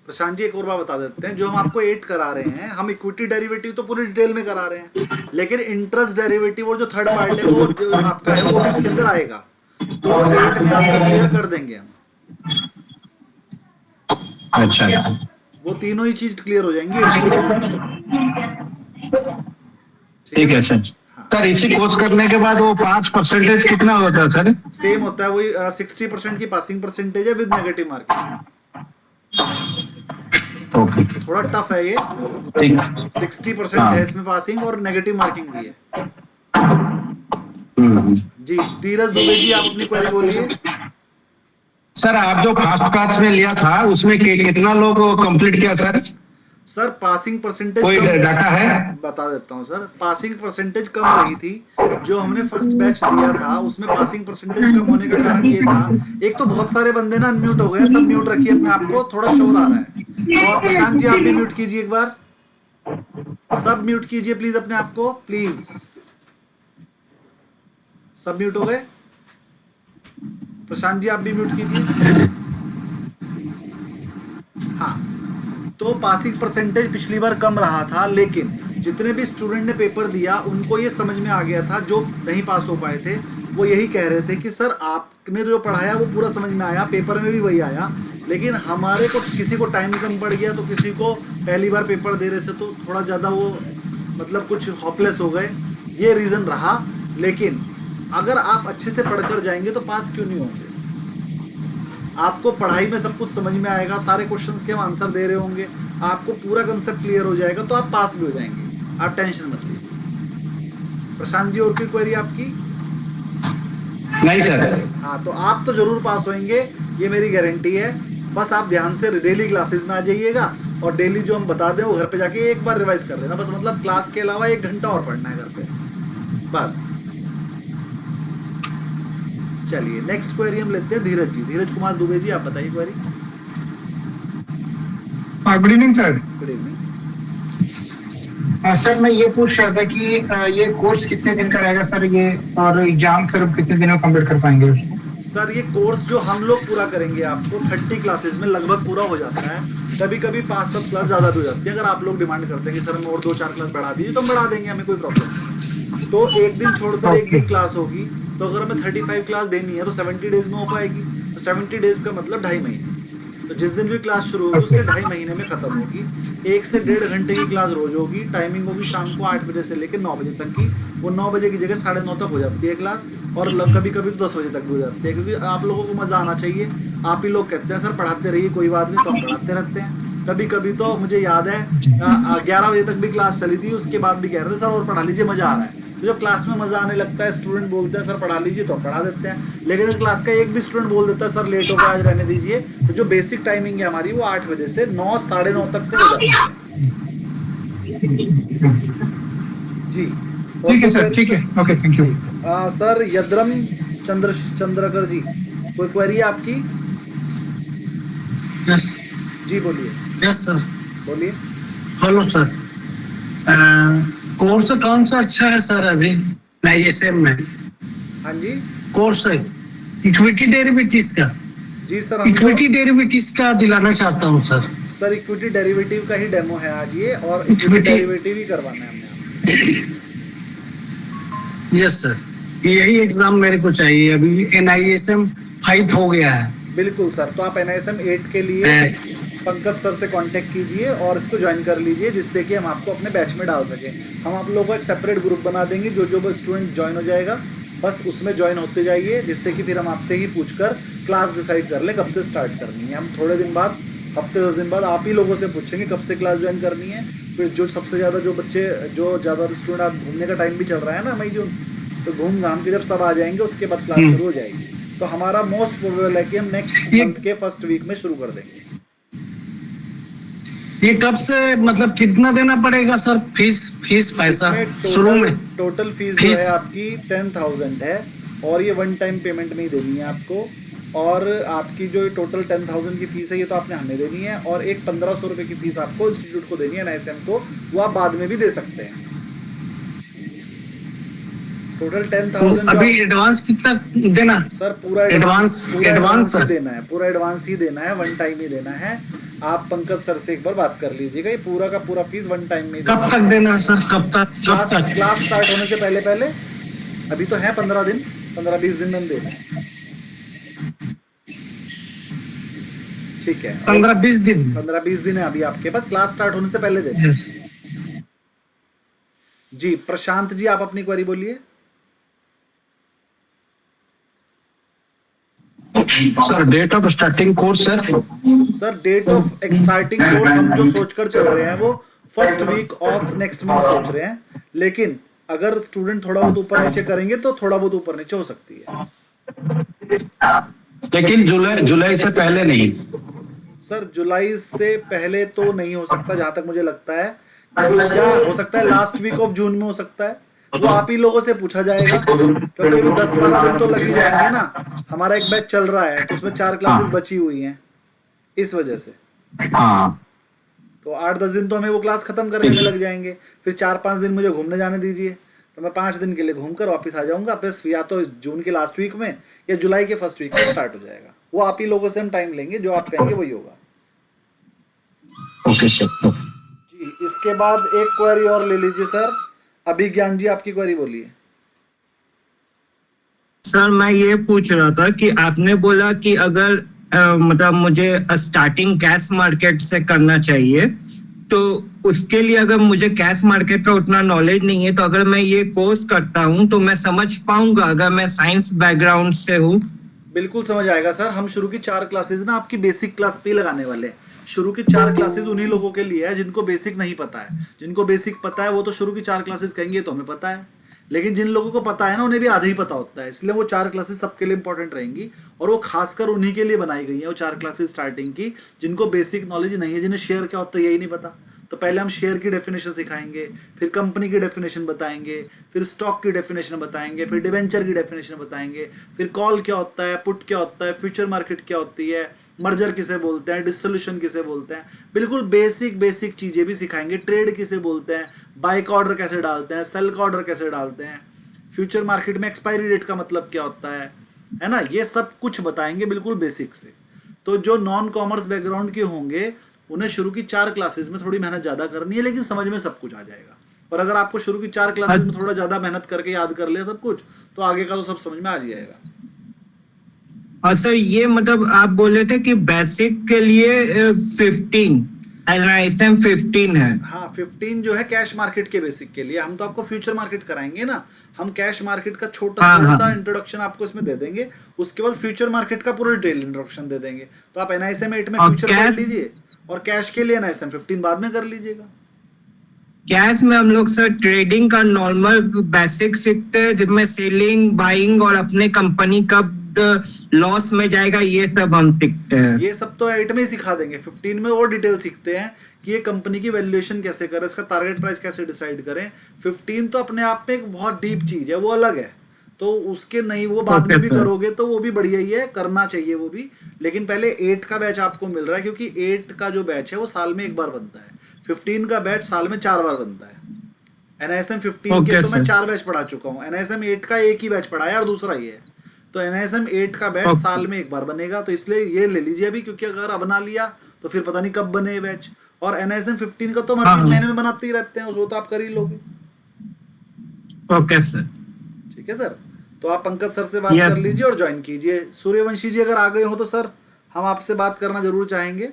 प्रशांत जी एक और बात बता देते हैं, जो हम आपको 8 करा रहे हैं, हम इक्विटी डेरिवेटिव तो पूरी डिटेल में करा रहे हैं, लेकिन इंटरेस्ट डेरिवेटिव और जो थर्ड पार्ट है वो जो आपका है वो भी इसके अंदर आएगा, तो 8 में आपको क्लियर कर देंगे हम। अच्छा, वो तीनों ही चीज क्लियर हो जाएंगी। ठीक है सर। सर इसी कोर्स करने के बाद वो 5% कितना होता है सर? सेम होता है, वही 60% की पासिंग परसेंटेज है विद नेगेटिव मार्किंग। थोड़ा टफ है ये, 60% है इसमें पासिंग और नेगेटिव मार्किंग भी है। जी धीरज दुबे जी, आप अपनी क्वेरी बोलिए। सर आप जो फर्स्ट बैच में लिया था उसमें कितना लोग कंप्लीट किया सर? सर पासिंग परसेंटेज कोई डाटा है? बता देता हूँ सर, पासिंग परसेंटेज कम रही थी, जो हमने फर्स्ट बैच दिया था उसमें पासिंग परसेंटेज कम होने का कारण ये था, एक तो बहुत सारे बंदे ना अनम्यूट हो गए, सब म्यूट रखिए अपने आप को, थोड़ा शोर आ रहा है। और प्रशांत जी आप भी म्यूट कीजिए एक बार, सब म्यूट कीजिए प्लीज अपने आप को, प्लीज। सब म्यूट हो गए? प्रशांत जी आप भी म्यूट कीजिए। हाँ, तो पासिंग परसेंटेज पिछली बार कम रहा था, लेकिन जितने भी स्टूडेंट ने पेपर दिया उनको ये समझ में आ गया था, जो नहीं पास हो पाए थे वो यही कह रहे थे कि सर आपने जो पढ़ाया वो पूरा समझ में आया, पेपर में भी वही आया, लेकिन हमारे को किसी को टाइम कम पड़ गया, तो किसी को पहली बार पेपर दे रहे थे तो थोड़ा ज़्यादा वो मतलब कुछ होपलेस हो गए, ये रीज़न रहा। लेकिन अगर आप अच्छे से पढ़कर जाएंगे तो पास क्यों नहीं होंगे? आपको पढ़ाई में सब कुछ समझ में आएगा, सारे क्वेश्चंस के हम आंसर दे रहे होंगे, आपको पूरा कंसेप्ट क्लियर हो जाएगा, तो आप पास भी हो जाएंगे, आप टेंशन मत लीजिए। प्रशांत जी और कोई क्वेरी आपकी? नहीं सर। हाँ, तो आप तो जरूर पास होंगे, ये मेरी गारंटी है। बस आप ध्यान से डेली क्लासेस में आ जाइएगा, और डेली जो हम बता दें वो घर पे जाके एक बार रिवाइज कर लेना, बस मतलब क्लास के अलावा 1 घंटा और पढ़ना है घर पे, बस। चलिए नेक्स्ट क्वेरी हम लेते हैं धीरज जी, धीरज कुमार दुबे जी, आप बताइए query. Good evening sir. Good evening. Sir मैं ये पूछ रहा था कि ये कोर्स कितने दिन का रहेगा सर ये, और एग्जाम सर कितने दिनों में कंप्लीट कर पाएंगे? सर ये कोर्स जो हम लोग पूरा करेंगे आपको 30 क्लासेस में लगभग पूरा हो जाता है, कभी कभी 5-7 क्लास ज़्यादा भी हो जाती है, अगर आप लोग डिमांड करते हैं कि सर हम और 2-4 क्लास बढ़ा दीजिए तो हम बढ़ा देंगे, हमें कोई प्रॉब्लम नहीं। तो एक दिन छोड़कर एक दिन क्लास होगी, तो अगर हमें 35 क्लास देनी है तो 70 डेज में हो पाएगी, तो 70 डेज का मतलब 2.5 महीने। तो जिस दिन भी क्लास शुरू होगी उसके 2.5 महीने में खत्म होगी। 1 से 1.5 घंटे की क्लास रोज होगी, टाइमिंग होगी शाम को 8 बजे से लेकर 9 बजे तक की, वो 9 बजे की जगह 9:30 तक हो जाती है क्लास, और कभी कभी 10 बजे तक भी हो जाती है, क्योंकि आप लोगों को मज़ा आना चाहिए। आप ही लोग कहते हैं सर पढ़ाते रहिए, कोई बात नहीं, तो हम पढ़ाते रहते हैं। कभी कभी तो मुझे याद है 11 बजे तक भी क्लास चली थी, उसके बाद भी कह रहे थे सर और पढ़ा लीजिए, मज़ा आ रहा है। तो जब क्लास में मज़ा आने लगता है, स्टूडेंट बोलते हैं सर पढ़ा लीजिए, तो पढ़ा देते हैं। लेकिन जब क्लास का एक भी स्टूडेंट बोल देता है सर लेट हो गया आज रहने दीजिए, तो जो बेसिक टाइमिंग है हमारी वो 8 बजे से 9 साढ़े 9 तक हो जाती है। जी ठीक है सर, ठीक है, ओके, थैंक यू। सर यद्रम चंद्रकर जी, कोई क्वेरी है आपकी? यस जी बोलिए। Yes sir. बोलिए। हेलो सर, कोर्स कौन सा अच्छा है सर अभी ISM में? हाँ जी, कोर्स है इक्विटी डेरिवेटिव्स का। जी सर, इक्विटी डेरिवेटिव्स का दिलाना चाहता हूँ सर। सर इक्विटी डेरिवेटिव का ही डेमो है आज ये, और इक्विटी डेरिवेटिव ही करवाना है हमने। यस सर, यही एग्जाम मेरे को चाहिए, अभी NISM 5 हो गया है। बिल्कुल सर, तो आप NISM 8 के लिए पंकज सर से कांटेक्ट कीजिए और इसको ज्वाइन कर लीजिए, जिससे कि हम आपको अपने बैच में डाल सकें। हम आप लोगों को एक सेपरेट ग्रुप बना देंगे, जो स्टूडेंट ज्वाइन हो जाएगा बस उसमें ज्वाइन होते जाइए, जिससे कि फिर हम आपसे ही पूछकर क्लास डिसाइड कर ले कब से स्टार्ट करनी है। हम थोड़े दिन बाद, हफ्ते 10 दिन बाद आप ही लोगों से पूछेंगे कब से क्लास ज्वाइन करनी है। फिर जो सबसे ज़्यादा जो बच्चे, जो ज़्यादा स्टूडेंट, आप घूमने का टाइम भी चल रहा है ना, मई जून, तो घूम घाम के जब सब आ जाएंगे उसके बाद क्लास शुरू हो जाएगी। तो हमारा मोस्ट प्रोबेबल है कि हम नेक्स्ट मंथ के फर्स्ट वीक में शुरू कर देंगे। ये कब से मतलब कितना देना पड़ेगा सर फीस पैसा शुरू में? टोटल फीस जो है आपकी 10,000 है और ये वन टाइम पेमेंट नहीं देनी है आपको। और आपकी जो टोटल 10,000 की फीस है ये तो आपने हमें देनी है, और एक 1,500 रुपये की फीस आपको इंस्टीट्यूट को देनी है NISM को, वो आप बाद में भी दे सकते हैं। टोटल 10,000 अभी एडवांस कितना देना सर? पूरा एडवांस ही देना है, पूरा एडवांस ही देना है, वन टाइम ही देना है। आप पंकज सर से एक बार बात कर लीजिएगा, ये पूरा का पूरा फीस वन टाइम में। कब तक देना सर? कब तक क्लास स्टार्ट होने से पहले अभी तो है 15-20 दिन में देना है। ठीक है, 15-20 दिन है अभी आपके पास, क्लास स्टार्ट होने से पहले देना। जी प्रशांत जी, आप अपनी क्वेरी बोलिए। Sir date of starting course sir date of starting course हम जो सोचकर चल रहे हैं वो first week of next month सोच रहे हैं, लेकिन अगर स्टूडेंट थोड़ा बहुत ऊपर नीचे करेंगे तो थोड़ा बहुत ऊपर नीचे हो सकती है, लेकिन जुलाई से पहले नहीं। सर जुलाई से पहले तो नहीं हो सकता जहां तक मुझे लगता है। क्या हो सकता है? लास्ट वीक ऑफ जून में हो सकता है, वो आप ही लोगों से पूछा जाएगा, क्योंकि अभी 10-12 दिन तो लग ही जाएंगे ना। हमारा एक बैच चल रहा है तो उसमें 4 क्लासेस बची हुई हैं, इस वजह से। तो 8-10 दिन तो हमें वो क्लास खत्म करने में लग जाएंगे, फिर 4-5 दिन मुझे घूमने जाने दीजिए, तो मैं 5 दिन के लिए घूमकर वापस आ जाऊंगा। बस या तो जून के लास्ट वीक में या जुलाई के फर्स्ट वीक में स्टार्ट हो जाएगा। वो आप ही लोगों से हम टाइम लेंगे, जो आप कहेंगे वही होगा। Okay sir. जी इसके बाद एक क्वेरी और ले लीजिए सर। अभिज्ञान जी, आपकी क्वेरी बोलिए। सर मैं ये पूछ रहा था कि आपने बोला कि अगर मतलब मुझे स्टार्टिंग कैश मार्केट से करना चाहिए, तो उसके लिए अगर मुझे कैश मार्केट का उतना नॉलेज नहीं है, तो अगर मैं ये कोर्स करता हूँ तो मैं समझ पाऊंगा अगर मैं साइंस बैकग्राउंड से हूँ? बिल्कुल समझ आएगा सर। हम शुरू की 4 क्लासेस ना आपकी बेसिक क्लास पे लगाने वाले हैं। शुरू की 4 क्लासेस उन्हीं लोगों के लिए है जिनको बेसिक नहीं पता है। जिनको बेसिक पता है वो तो शुरू की 4 क्लासेस कहेंगे तो हमें पता है, लेकिन जिन लोगों को पता है ना उन्हें भी आधा ही पता होता है, इसलिए वो 4 क्लासेस सबके लिए इंपॉर्टेंट रहेंगी, और वो खासकर उन्हीं के लिए बनाई गई है वो 4 क्लासेस स्टार्टिंग की, जिनको बेसिक नॉलेज नहीं है, जिन्हें शेयर क्या होता है यही नहीं पता। तो पहले हम शेयर की डेफिनेशन सिखाएंगे, फिर कंपनी की डेफिनेशन बताएंगे, फिर स्टॉक की डेफिनेशन बताएंगे, फिर डिवेंचर की डेफिनेशन बताएंगे, फिर कॉल क्या होता है, पुट क्या होता है, फ्यूचर मार्केट क्या होती है, मर्जर किसे बोलते हैं, डिसोल्यूशन किसे बोलते हैं, बिल्कुल बेसिक चीजें भी सिखाएंगे। ट्रेड किसे बोलते हैं, बाय का ऑर्डर कैसे डालते हैं, सेल का ऑर्डर कैसे डालते हैं, फ्यूचर मार्केट में एक्सपायरी डेट का मतलब क्या होता है ना, ये सब कुछ बताएंगे बिल्कुल बेसिक से। तो जो नॉन कॉमर्स बैकग्राउंड के होंगे उन्हें शुरू की 4 क्लासेस में थोड़ी मेहनत ज्यादा करनी है, लेकिन समझ में सब कुछ आ जाएगा। और अगर आपको शुरू की 4 क्लासेस में थोड़ा ज्यादा मेहनत करके याद कर लिया सब कुछ, तो आगे का तो सब समझ में आ जाएगा। और सर ये मतलब आप बोल रहे थे कि बेसिक के लिए 15 है। हाँ 15 जो है कैश मार्केट के बेसिक के लिए। हम तो आपको फ्यूचर मार्केट कराएंगे ना, हम कैश मार्केट का छोटा सा इंट्रोडक्शन आपको इसमें दे देंगे, उसके बाद फ्यूचर मार्केट का पूरा डिटेल इंट्रोडक्शन दे देंगे। तो आप NISM 8 में फ्यूचर कर लीजिए, और कैश के लिए NISM 15 बाद में कर लीजिएगा। कैश में हम लोग सर ट्रेडिंग का नॉर्मल बेसिक सीखते हैं, जिसमें सेलिंग, बाइंग और अपने कंपनी कब लॉस में जाएगा ये सब हम सीखते हैं। ये सब तो 8 में ही सिखा देंगे। 15 में और डिटेल सीखते हैं कि ये कंपनी की वैल्यूएशन कैसे करें, इसका टारगेट प्राइस कैसे डिसाइड करें। 15 तो अपने आप में एक बहुत डीप चीज है, वो अलग है, तो उसके नहीं वो बाद में भी करोगे तो वो भी बढ़िया ही है, करना चाहिए वो भी। लेकिन पहले 8 का बैच आपको मिल रहा है, क्योंकि 8 का जो बैच है वो साल में 1 बार बनता है, 15 का बैच साल में 4 बार बनता है। NISM 15 के तो मैं 4 बैच पढ़ा चुका हूँ, NISM 8 का एक ही बैच पढ़ाया और दूसरा ये है। तो NISM 8 का बैच साल में 1 बार बनेगा, तो इसलिए ये ले लीजिए अभी, क्योंकि अगर अब ना लिया तो फिर पता नहीं कब बने बैच। और NISM 15 का तो हम 3 महीने में बनाते ही रहते हैं, उसको तो आप कर ही लोगे। ओके सर, ठीक है सर। तो आप पंकज सर से बात कर लीजिए और ज्वाइन कीजिए। सूर्यवंशी जी अगर आ गए हो तो सर हम आपसे बात करना जरूर चाहेंगे।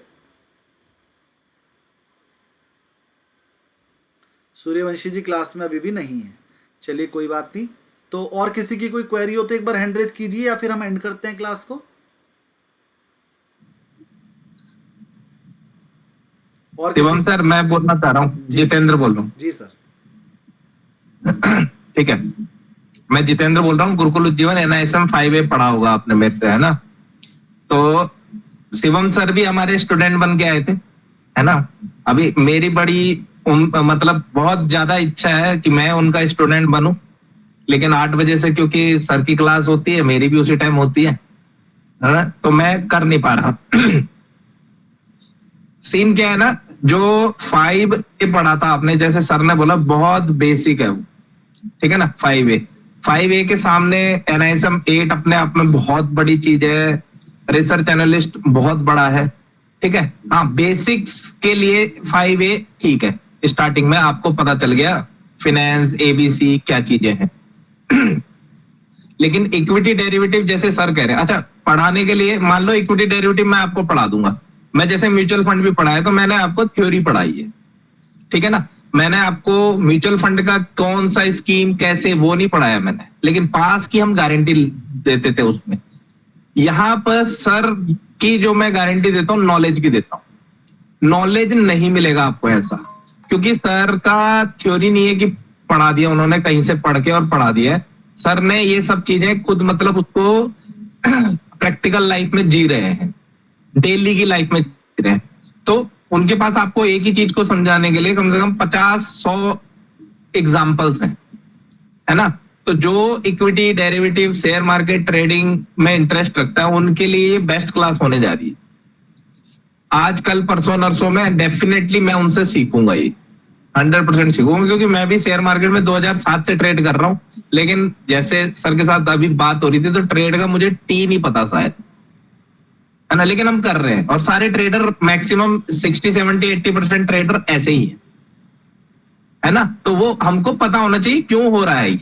सूर्यवंशी जी क्लास में अभी भी नहीं है, चलिए कोई बात नहीं। तो और किसी की कोई क्वेरी हो तो एक बार हैंड रेज कीजिए, या फिर हम एंड करते हैं क्लास को। और शिवम सर मैं बोलना चाह रहा हूँ, जितेंद्र बोल रहा हूँ। जी सर। ठीक है, मैं जितेंद्र बोल रहा हूँ, गुरुकुल उज्जीवन NISM 5A पढ़ा होगा आपने मेरे से, है ना। तो शिवम सर भी हमारे स्टूडेंट बन के आए थे, है ना। अभी मेरी मतलब बहुत ज्यादा इच्छा है कि मैं उनका स्टूडेंट बनूं, लेकिन 8 बजे से क्योंकि सर की क्लास होती है, मेरी भी उसी टाइम होती है ना, तो मैं कर नहीं पा रहा। सीन क्या है ना, जो 5A पढ़ा था आपने, जैसे सर ने बोला बहुत बेसिक है वो, ठीक है ना। 5A के सामने NISM 8 अपने आप में बहुत बड़ी चीज है, रिसर्च एनालिस्ट बहुत बड़ा है, ठीक है। हाँ, बेसिक्स के लिए 5A ठीक है, स्टार्टिंग में आपको पता चल गया फिनेंस ABC क्या चीजें हैं। लेकिन इक्विटी डेरिवेटिव जैसे सर कह रहे हैं, अच्छा पढ़ाने के लिए मान लो इक्विटी डेरिवेटिव मैं आपको पढ़ा दूंगा, मैं जैसे म्यूचुअल फंड भी पढ़ाया तो मैंने आपको थ्योरी पढ़ाई है, ठीक है ना। मैंने आपको म्यूचुअल फंड का कौन सा स्कीम कैसे वो नहीं पढ़ाया मैंने, लेकिन पास की हम गारंटी देते थे उसमें। यहाँ पर सर की जो मैं गारंटी देता हूँ नॉलेज की देता हूँ। नॉलेज नहीं मिलेगा आपको ऐसा, क्योंकि सर का थ्योरी नहीं है कि पढ़ा दिया उन्होंने कहीं से पढ़ के और पढ़ा दिया है। सर ने ये सब चीजें खुद मतलब उसको प्रैक्टिकल लाइफ में जी रहे हैं, डेली की लाइफ में जी रहे हैं। तो उनके पास आपको एक ही चीज को समझाने के लिए कम से कम 50-100 एग्जाम्पल्स हैं, है ना। तो जो equity derivative share market trading में इंटरेस्ट रखता है उनके लिए ये बेस्ट क्लास होने जा रही है। आज कल परसों नरसों में डेफिनेटली मैं उनसे सीखूंगा, ये 100% सीखूंगा, क्योंकि मैं भी शेयर मार्केट में 2007 से ट्रेड कर रहा हूँ। लेकिन जैसे सर के साथ अभी बात हो रही थी तो ट्रेड का मुझे टी नहीं पता शायद, है ना, लेकिन हम कर रहे हैं। और सारे ट्रेडर मैक्सिमम 60-70-80% ट्रेडर ऐसे ही है ना। तो वो हमको पता होना चाहिए क्यों हो रहा है ये,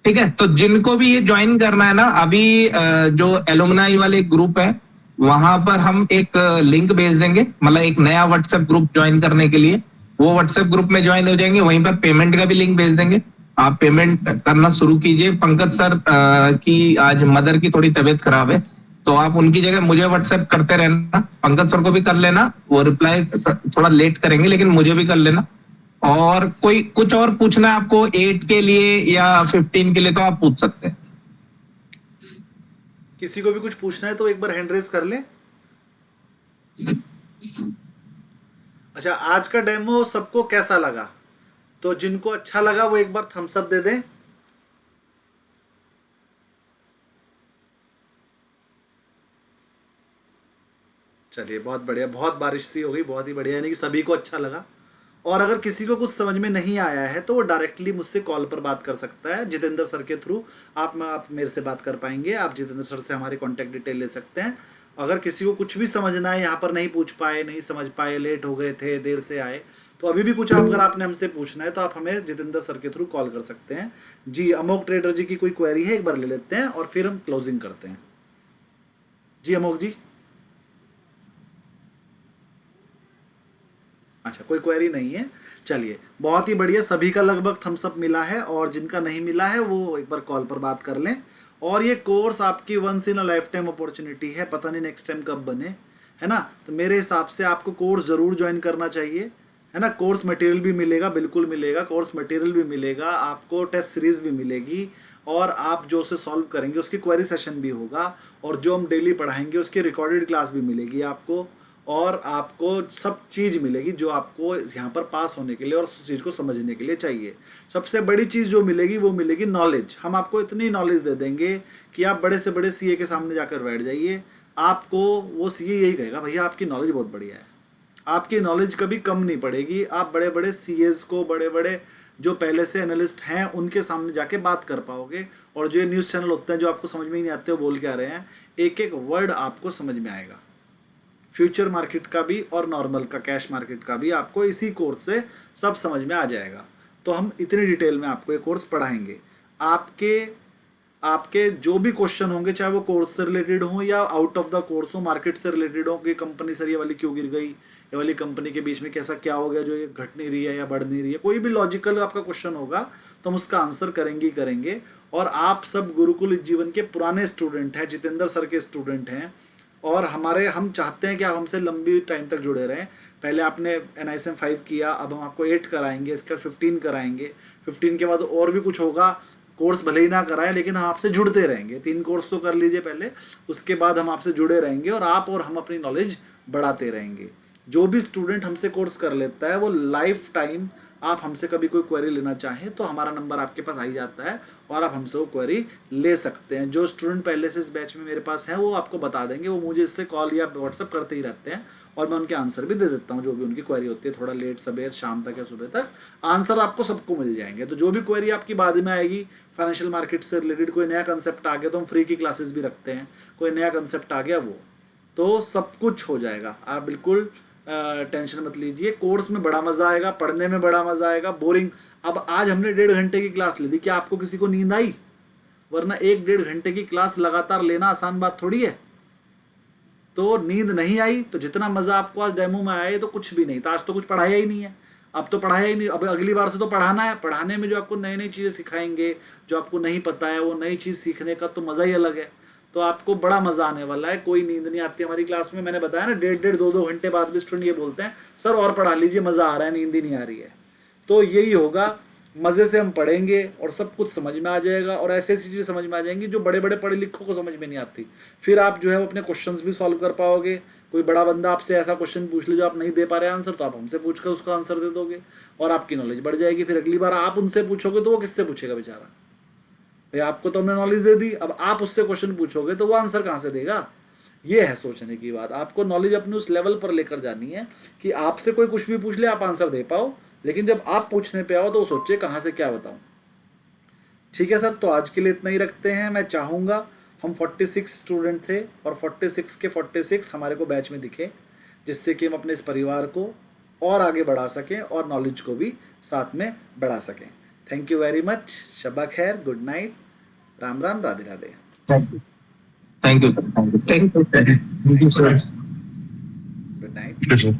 ठीक है। तो जिनको भी ये ज्वाइन करना है ना, अभी जो एलुमनाई वाले ग्रुप है वहां पर हम एक लिंक भेज देंगे, मतलब एक नया व्हाट्सएप ग्रुप ज्वाइन करने के लिए। वो व्हाट्सएप ग्रुप में ज्वाइन हो जाएंगे, वहीं पर पेमेंट का भी लिंक भेज देंगे, आप पेमेंट करना शुरू कीजिए। पंकज सर की आज मदर की थोड़ी तबीयत खराब है, तो आप उनकी जगह मुझे व्हाट्सएप करते रहना, पंकज सर को भी कर लेना, वो रिप्लाई थोड़ा लेट करेंगे लेकिन मुझे भी कर लेना। और कोई कुछ और पूछना है आपको 8 के लिए या 15 के लिए तो आप पूछ सकते हैं। किसी को भी कुछ पूछना है तो एक बार हैंड रेज कर लें। अच्छा, आज का डेमो सबको कैसा लगा? तो जिनको अच्छा लगा वो एक बार थम्स अप दे दें। चलिए, बहुत बढ़िया, बहुत बारिश सी हो गई, बहुत ही बढ़िया, यानी कि सभी को अच्छा लगा। और अगर किसी को कुछ समझ में नहीं आया है तो वो डायरेक्टली मुझसे कॉल पर बात कर सकता है, जितेंद्र सर के थ्रू आप मेरे से बात कर पाएंगे। आप जितेंद्र सर से हमारी कॉन्टैक्ट डिटेल ले सकते हैं। अगर किसी को कुछ भी समझना है, यहाँ पर नहीं पूछ पाए, नहीं समझ पाए, लेट हो गए थे, देर से आए, तो अभी भी कुछ अगर आपने हमसे पूछना है तो आप हमें जितेंद्र सर के थ्रू कॉल कर सकते हैं। जी, अमोक ट्रेडर जी की कोई क्वेरी है, एक बार ले लेते हैं और फिर हम क्लोजिंग करते हैं। जी अमोक जी। अच्छा, कोई क्वेरी नहीं है, चलिए बहुत ही बढ़िया। सभी का लगभग थम्स अप मिला है, और जिनका नहीं मिला है वो एक बार कॉल पर बात कर लें। और ये कोर्स आपकी once in a lifetime opportunity है, पता नहीं नेक्स्ट टाइम कब बने, है ना। तो मेरे हिसाब से आपको कोर्स ज़रूर ज्वाइन करना चाहिए, है ना। कोर्स मटेरियल भी मिलेगा, बिल्कुल मिलेगा, कोर्स मटेरियल भी मिलेगा, आपको टेस्ट सीरीज भी मिलेगी, और आप जो उसे सॉल्व करेंगे उसकी क्वेरी सेशन भी होगा, और जो हम डेली पढ़ाएंगे उसकी रिकॉर्डेड क्लास भी मिलेगी आपको, और आपको सब चीज़ मिलेगी जो आपको यहाँ पर पास होने के लिए और उस चीज़ को समझने के लिए चाहिए। सबसे बड़ी चीज़ जो मिलेगी वो मिलेगी नॉलेज। हम आपको इतनी नॉलेज दे देंगे कि आप बड़े से बड़े सीए के सामने जाकर बैठ जाइए, आपको वो सीए यही कहेगा, भैया आपकी नॉलेज बहुत बढ़िया है, आपकी नॉलेज कभी कम नहीं पड़ेगी। आप बड़े बड़े सीएस को, बड़े बड़े जो पहले से एनालिस्ट हैं उनके सामने जाके बात कर पाओगे। और जो ये न्यूज़ चैनल होते हैं जो आपको समझ में ही नहीं आते वो बोल के आ रहे हैं, एक एक वर्ड आपको समझ में आएगा। फ्यूचर मार्केट का भी और नॉर्मल का, कैश मार्केट का भी, आपको इसी कोर्स से सब समझ में आ जाएगा। तो हम इतनी डिटेल में आपको ये कोर्स पढ़ाएंगे। आपके जो भी क्वेश्चन होंगे, चाहे वो कोर्स से रिलेटेड हो या आउट ऑफ द कोर्स हो, मार्केट से रिलेटेड हो कि कंपनी सर ये वाली क्यों गिर गई, ये वाली कंपनी के बीच में कैसा क्या हो गया जो ये घट नहीं रही है या बढ़ नहीं रही है, कोई भी लॉजिकल आपका क्वेश्चन होगा तो हम उसका आंसर करेंगे ही करेंगे। और आप सब गुरुकुल जीवन के पुराने स्टूडेंट हैं, जितेंद्र सर के स्टूडेंट हैं, और हम चाहते हैं कि आप हमसे लंबी टाइम तक जुड़े रहें। पहले आपने NISM 5 किया, अब हम आपको 8 कराएंगे, इसका 15 कराएंगे, 15 के बाद और भी कुछ होगा। कोर्स भले ही ना कराएं लेकिन हम आपसे जुड़ते रहेंगे। 3 कोर्स तो कर लीजिए पहले, उसके बाद हम आपसे जुड़े रहेंगे और आप और हम अपनी नॉलेज बढ़ाते रहेंगे। जो भी स्टूडेंट हमसे कोर्स कर लेता है वो लाइफ टाइम, आप हमसे कभी कोई क्वेरी लेना चाहें तो हमारा नंबर आपके पास आ ही जाता है और आप हमसे वो क्वेरी ले सकते हैं। जो स्टूडेंट पहले से इस बैच में मेरे पास हैं वो आपको बता देंगे, वो मुझे इससे कॉल या व्हाट्सअप करते ही रहते हैं और मैं उनके आंसर भी दे देता हूँ। जो भी उनकी क्वेरी होती है, थोड़ा लेट सवेर शाम तक या सुबह तक आंसर आपको सबको मिल जाएंगे। तो जो भी क्वेरी आपकी बाद में आएगी फाइनेंशियल मार्केट से रिलेटेड, कोई नया कंसेप्ट आ गया तो हम फ्री की क्लासेस भी रखते हैं, कोई नया कंसेप्ट आ गया वो, तो सब कुछ हो जाएगा। आप बिल्कुल टेंशन मत लीजिए, कोर्स में बड़ा मजा आएगा, पढ़ने में बड़ा मजा आएगा। बोरिंग, अब आज हमने 1.5 घंटे की क्लास ले ली, क्या आपको किसी को नींद आई? वरना 1-1.5 घंटे की क्लास लगातार लेना आसान बात थोड़ी है। तो नींद नहीं आई तो जितना मजा आपको आज डेमो में आया तो कुछ भी नहीं था, आज तो कुछ पढ़ाया ही नहीं है। अब तो पढ़ाया ही नहीं, अब अगली बार से तो पढ़ाना है। पढ़ाने में जो आपको नई नई चीज़ें सिखाएंगे, जो आपको नहीं पता है वो नई चीज़ सीखने का तो मज़ा ही अलग है। तो आपको बड़ा मज़ा आने वाला है। कोई नींद नहीं आती हमारी क्लास में, मैंने बताया ना 1.5-1.5 2-2 घंटे बाद भी स्टूडेंट ये बोलते हैं सर और पढ़ा लीजिए, मज़ा आ रहा है, नींद ही नहीं आ रही है। तो यही होगा, मज़े से हम पढ़ेंगे और सब कुछ समझ में आ जाएगा और ऐसी ऐसी चीज़ें समझ में आ जाएंगी जो बड़े बड़े पढ़े लिखों को समझ में नहीं आती। फिर आप जो है वो अपने क्वेश्चंस भी सॉल्व कर पाओगे। कोई बड़ा बंदा आपसे ऐसा क्वेश्चन पूछ ले जो आप नहीं दे पा रहे आंसर, तो आप हमसे पूछ कर उसका आंसर दे दोगे और आपकी नॉलेज बढ़ जाएगी। फिर अगली बार आप उनसे पूछोगे तो वो किससे पूछेगा बेचारा? भाई आपको तो हमने नॉलेज दे दी, अब आप उससे क्वेश्चन पूछोगे तो वो आंसर कहाँ से देगा? ये है सोचने की बात। आपको नॉलेज अपने उस लेवल पर लेकर जानी है कि आपसे कोई कुछ भी पूछ ले आप आंसर दे पाओ, लेकिन जब आप पूछने पे आओ तो सोचिए कहाँ से क्या बताऊँ। ठीक है सर, तो आज के लिए इतना ही रखते हैं। मैं चाहूँगा हम 46 स्टूडेंट थे और 46 के 46 हमारे को बैच में दिखे, जिससे कि हम अपने इस परिवार को और आगे बढ़ा सकें और नॉलेज को भी साथ में बढ़ा सकें। Thank you very much. शब्बा खैर, good night, Ram Ram, Radhe Radhe. Thank you sir, thank you sir, good night.